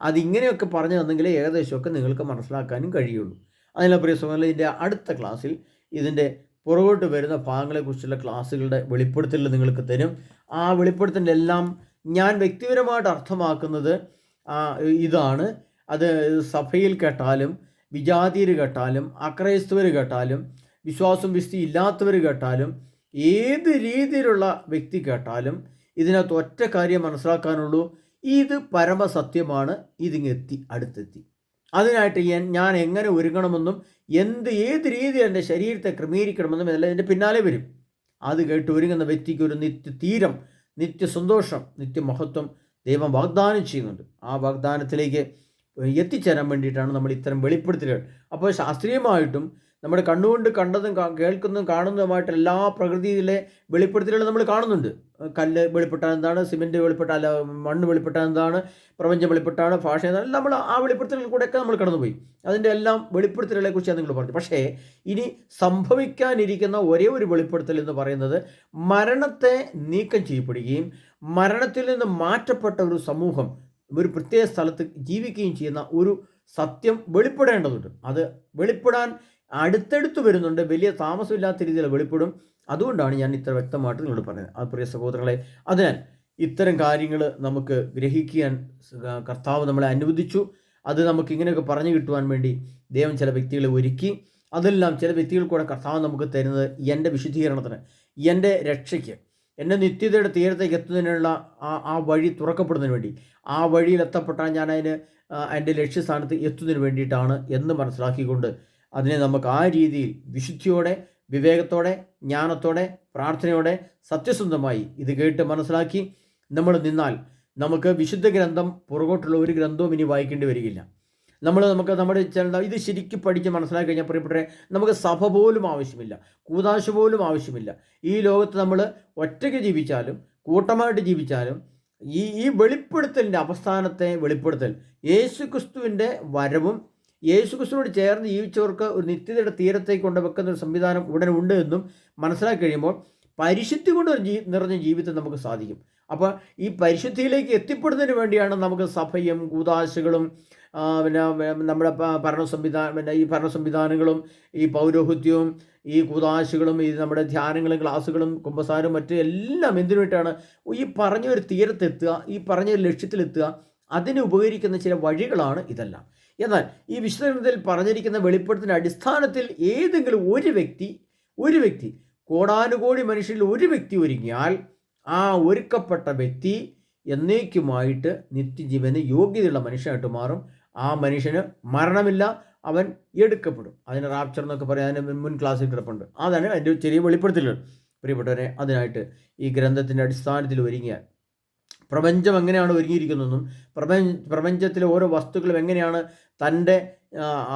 [SPEAKER 1] അതിങ്ങനെയൊക്കെ പറഞ്ഞു തന്നെങ്കിലേ ഏകദേശമൊക്കെ നിങ്ങൾക്ക് മനസ്സിലാക്കാനും കഴിയുള്ളൂ. അതിനുള്ള പ്രിയ സുഹൃത്തുക്കളെ, ഇതിൻ്റെ അടുത്ത ക്ലാസ്സിൽ ഇതിൻ്റെ പുറകോട്ട് വരുന്ന ഭാഗങ്ങളെക്കുറിച്ചുള്ള ക്ലാസ്സുകളുടെ വെളിപ്പെടുത്തൽ നിങ്ങൾക്ക് തരും. ആ വെളിപ്പെടുത്തലിൻ്റെ എല്ലാം ഞാൻ വ്യക്തിപരമായിട്ട് അർത്ഥമാക്കുന്നത് ഇതാണ്. അത് സഭയിൽ കേട്ടാലും വിജാതിയർ കേട്ടാലും അക്രൈസ്തവർ കേട്ടാലും വിശ്വാസം വിസ്തി ഇല്ലാത്തവർ കേട്ടാലും ഏത് രീതിയിലുള്ള വ്യക്തി കേട്ടാലും ഇതിനകത്ത് ഒറ്റ കാര്യം മനസ്സിലാക്കാനുള്ളൂ, ഇത് പരമസത്യമാണ്. അടുത്തെത്തി. അതിനായിട്ട് ഞാൻ എങ്ങനെ ഒരുങ്ങണമെന്നും ഏത് രീതിയിൽ എൻ്റെ ശരീരത്തെ ക്രമീകരിക്കണമെന്നും എല്ലാം ഇതിൻ്റെ പിന്നാലെ വരും. അത് കേട്ട് ഒരുങ്ങുന്ന വ്യക്തിക്ക് ഒരു നിത്യതീരം, നിത്യസന്തോഷം, നിത്യമഹത്വം ദൈവം വാഗ്ദാനം ചെയ്യുന്നുണ്ട്. ആ വാഗ്ദാനത്തിലേക്ക് എത്തിച്ചേരാൻ വേണ്ടിയിട്ടാണ് നമ്മൾ ഇത്തരം വെളിപ്പെടുത്തലുകൾ. അപ്പോൾ ശാസ്ത്രീയമായിട്ടും നമ്മുടെ കണ്ണുകൊണ്ട് കണ്ടതും കേൾക്കുന്നതും കാണുന്നതുമായിട്ട് എല്ലാ പ്രകൃതിയിലെ വെളിപ്പെടുത്തലുകൾ നമ്മൾ കാണുന്നുണ്ട്. കല്ല് വെളിപ്പെട്ടാൽ എന്താണ്, സിമെൻറ്റ് വെളിപ്പെട്ടാൽ, മണ്ണ് വെളിപ്പെട്ടാൽ എന്താണ്, പ്രപഞ്ചം വെളിപ്പെട്ടാണ്, ഭാഷ എന്താണ്, നമ്മൾ ആ വെളിപ്പെടുത്തലുകൾ കൂടെയൊക്കെ നമ്മൾ കടന്നുപോയി. അതിൻ്റെ എല്ലാം വെളിപ്പെടുത്തലുകളെ കുറിച്ചാണ് നിങ്ങൾ പറഞ്ഞു. പക്ഷേ ഇനി സംഭവിക്കാനിരിക്കുന്ന ഒരേ ഒരു വെളിപ്പെടുത്തൽ എന്ന് പറയുന്നത് മരണത്തെ നീക്കം ചെയ്യപ്പെടുകയും മരണത്തിൽ നിന്ന് മാറ്റപ്പെട്ട ഒരു സമൂഹം ഒരു പ്രത്യേക സ്ഥലത്ത് ജീവിക്കുകയും ചെയ്യുന്ന ഒരു സത്യം വെളിപ്പെടേണ്ടതുണ്ട്. അത് വെളിപ്പെടാൻ അടുത്തടുത്ത് വരുന്നുണ്ട്. വലിയ താമസമില്ലാത്ത രീതിയിൽ വെളിപ്പെടും. അതുകൊണ്ടാണ് ഞാൻ ഇത്ര വ്യക്തമായിട്ട് നിങ്ങളോട് പറയുന്നത്. ആ പ്രിയ സഹോദരങ്ങളെ, അതിനാൽ ഇത്തരം കാര്യങ്ങൾ നമുക്ക് ഗ്രഹിക്കാൻ കർത്താവ് നമ്മളെ അനുവദിച്ചു. അത് നമുക്ക് ഇങ്ങനെയൊക്കെ പറഞ്ഞു കിട്ടുവാൻ വേണ്ടി ദൈവം ചില വ്യക്തികളെ ഒരുക്കി. അതെല്ലാം ചില വ്യക്തികൾ കൂടെ കർത്താവ് നമുക്ക് തരുന്നത് എൻ്റെ വിശുദ്ധീകരണത്തിന്, എൻ്റെ രക്ഷയ്ക്ക്, എന്നെ നിത്യതയുടെ തീരത്തേക്ക് എത്തുന്നതിനുള്ള ആ വഴി തുറക്കപ്പെടുന്നതിന് വേണ്ടി, ആ വഴിയിൽ എത്തപ്പെട്ടാൽ ഞാൻ എൻ്റെ ലക്ഷ്യസ്ഥാനത്ത് എത്തുന്നതിന് വേണ്ടിയിട്ടാണ് എന്ന് മനസ്സിലാക്കിക്കൊണ്ട് അതിനെ നമുക്ക് ആ രീതിയിൽ വിശുദ്ധിയോടെ, വിവേകത്തോടെ, ജ്ഞാനത്തോടെ, പ്രാർത്ഥനയോടെ, സത്യസന്ധമായി ഇത് കേട്ട് മനസ്സിലാക്കി നമ്മൾ നിന്നാൽ നമുക്ക് വിശുദ്ധ ഗ്രന്ഥം പുറകോട്ടുള്ള ഒരു ഗ്രന്ഥവും ഇനി വായിക്കേണ്ടി വരികയില്ല. നമ്മുടെ ഇത് ശരിക്കും പഠിച്ച് മനസ്സിലാക്കി കഴിഞ്ഞാൽ പ്രിയപ്പെട്ടവരെ, നമുക്ക് സഭ പോലും ആവശ്യമില്ല, കൂതാശ പോലും ആവശ്യമില്ല. ഈ ലോകത്ത് നമ്മൾ ഒറ്റയ്ക്ക് ജീവിച്ചാലും കൂട്ടമായിട്ട് ജീവിച്ചാലും ഈ വെളിപ്പെടുത്തലിൻ്റെ അവസാനത്തെ വെളിപ്പെടുത്തൽ യേശുക്രിസ്തുവിൻ്റെ വരവും യേശുക്രിസ്തുവിനോട് ചേർന്ന് ജീവിച്ചവർക്ക് ഒരു നിത്യതയുടെ തീരത്തേക്ക് കൊണ്ടുവെക്കുന്ന ഒരു സംവിധാനം ഉടനെ ഉണ്ട് എന്നും മനസ്സിലാക്കി കഴിയുമ്പോൾ പരിശുദ്ധി കൊണ്ട് നിറഞ്ഞ ജീവിതം നമുക്ക് സാധിക്കും. അപ്പോൾ ഈ പരിശുദ്ധിയിലേക്ക് എത്തിപ്പെടുന്നതിന് വേണ്ടിയാണ് നമുക്ക് സഭയും കൂതാശകളും പിന്നെ നമ്മുടെ ഭരണ സംവിധാനങ്ങളും ഈ പൗരോഹിത്യവും ഈ കൂതാശകളും ഈ നമ്മുടെ ധ്യാനങ്ങളും ക്ലാസ്സുകളും കുമ്പസാരവും മറ്റും എല്ലാം എന്തിനു വേണ്ടിയിട്ടാണ്? ഈ പറഞ്ഞൊരു തീരത്തെത്തുക, ഈ പറഞ്ഞൊരു ലക്ഷ്യത്തിലെത്തുക. അതിന് ഉപകരിക്കുന്ന ചില വഴികളാണ് ഇതെല്ലാം. എന്നാൽ ഈ വിശുദ്ധത്തിൽ പറഞ്ഞിരിക്കുന്ന വെളിപ്പെടുത്തലിൻ്റെ അടിസ്ഥാനത്തിൽ ഏതെങ്കിലും ഒരു വ്യക്തി കോടാനുകോടി മനുഷ്യരിൽ ഒരു വ്യക്തി ഒരുങ്ങിയാൽ ആ ഒരുക്കപ്പെട്ട വ്യക്തി എന്നേക്കുമായിട്ട് നിത്യജീവന് യോഗ്യതയുള്ള മനുഷ്യനായിട്ട് മാറും. ആ മനുഷ്യന് മരണമില്ല, അവൻ എടുക്കപ്പെടും. അതിന് റാപ്ചർ എന്നൊക്കെ പറയാൻ മുൻ ക്ലാസ്സിൽ കിടപ്പുണ്ട്. അതാണ് അതിൻ്റെ ചെറിയ വെളിപ്പെടുത്തലുകൾ. പ്രിയപ്പെട്ടവരെ, അതിനായിട്ട് ഈ ഗ്രന്ഥത്തിൻ്റെ അടിസ്ഥാനത്തിൽ ഒരുങ്ങിയാൽ പ്രപഞ്ചം എങ്ങനെയാണ് ഒരുങ്ങിയിരിക്കുന്നതെന്നും പ്രപഞ്ചത്തിലെ ഓരോ വസ്തുക്കളും എങ്ങനെയാണ് തൻ്റെ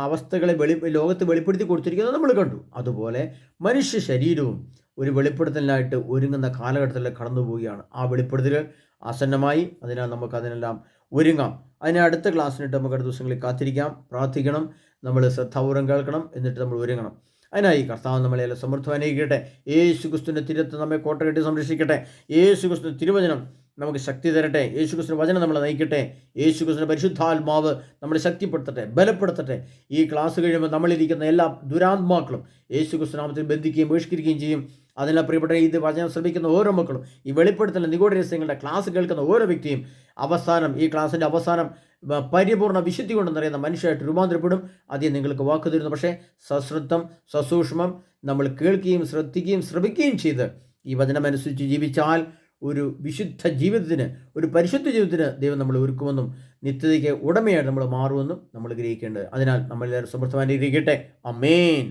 [SPEAKER 1] അവസ്ഥകളെ ലോകത്ത് വെളിപ്പെടുത്തി കൊടുത്തിരിക്കുന്നത് നമ്മൾ കണ്ടു. അതുപോലെ മനുഷ്യ ശരീരവും ഒരു വെളിപ്പെടുത്തലിനായിട്ട് ഒരുങ്ങുന്ന കാലഘട്ടത്തിൽ കടന്നു പോവുകയാണ്. ആ വെളിപ്പെടുത്തലുകൾ ആസന്നമായി. അതിനാൽ നമുക്ക് അതിനെല്ലാം ഒരുങ്ങാം. അതിനെ അടുത്ത ക്ലാസ്സിനിട്ട് നമുക്ക് അടുത്ത ദിവസങ്ങളിൽ കാത്തിരിക്കാം, പ്രാർത്ഥിക്കണം, നമ്മൾ ശ്രദ്ധാപൂർവ്വം കേൾക്കണം, എന്നിട്ട് നമ്മൾ ഒരുങ്ങണം. അതിനായി കർത്താവ് നമ്മളെല്ലാം സമൃദ്ധമായിരിക്കട്ടെ. യേശു ക്രിസ്തുവിൻ്റെ തിരുത്ത് നമ്മെ കോട്ട കെട്ടി സംരക്ഷിക്കട്ടെ. യേശു ക്രിസ്തു തിരുവചനം നമുക്ക് ശക്തി തരട്ടെ. യേശു ക്രിസ്തുവിൻ്റെ വചനം നമ്മളെ നയിക്കട്ടെ. യേശു ക്രിസ്തുവിൻ്റെ പരിശുദ്ധാത്മാവ് നമ്മളെ ശക്തിപ്പെടുത്തട്ടെ, ബലപ്പെടുത്തട്ടെ. ഈ ക്ലാസ് കഴിയുമ്പോൾ നമ്മളിരിക്കുന്ന എല്ലാ ദുരാത്മാക്കളും യേശു ക്രിസ്തു നാമത്തിൽ ബന്ധിക്കുകയും ബഹിഷ്കരിക്കുകയും ചെയ്യും. അതിനാൽ പ്രിയപ്പെട്ട ഇത് വചനം ശ്രമിക്കുന്ന ഓരോ മക്കളും, ഈ വെളിപ്പെടുത്തലിൻ്റെ നിഗൂഢ രഹസ്യങ്ങളുടെ ക്ലാസ് കേൾക്കുന്ന ഓരോ വ്യക്തിയും അവസാനം, ഈ ക്ലാസ്സിൻ്റെ അവസാനം പരിപൂർണ്ണ വിശുദ്ധി കൊണ്ട് നിറയുന്ന മനുഷ്യരായിട്ട് രൂപാന്തരപ്പെടും. ആദ്യം നിങ്ങൾക്ക് വാക്ക് തരുന്നു. പക്ഷേ സശ്രദ്ധം, സസൂക്ഷ്മം നമ്മൾ കേൾക്കുകയും ശ്രദ്ധിക്കുകയും ശ്രമിക്കുകയും ചെയ്ത് ഈ വചനമനുസരിച്ച് ജീവിച്ചാൽ ഒരു വിശുദ്ധ ജീവിതത്തിന്, ഒരു പരിശുദ്ധ ജീവിതത്തിന് ദൈവം നമ്മൾ ഒരുക്കുമെന്നും നിത്യതയ്ക്ക് ഉടമയായിട്ട് നമ്മൾ മാറുമെന്നും നമ്മൾ ഗ്രഹിക്കേണ്ടത്. അതിനാൽ നമ്മളെല്ലാവരും സമൃദ്ധമായിരിക്കട്ടെ. ആമേൻ.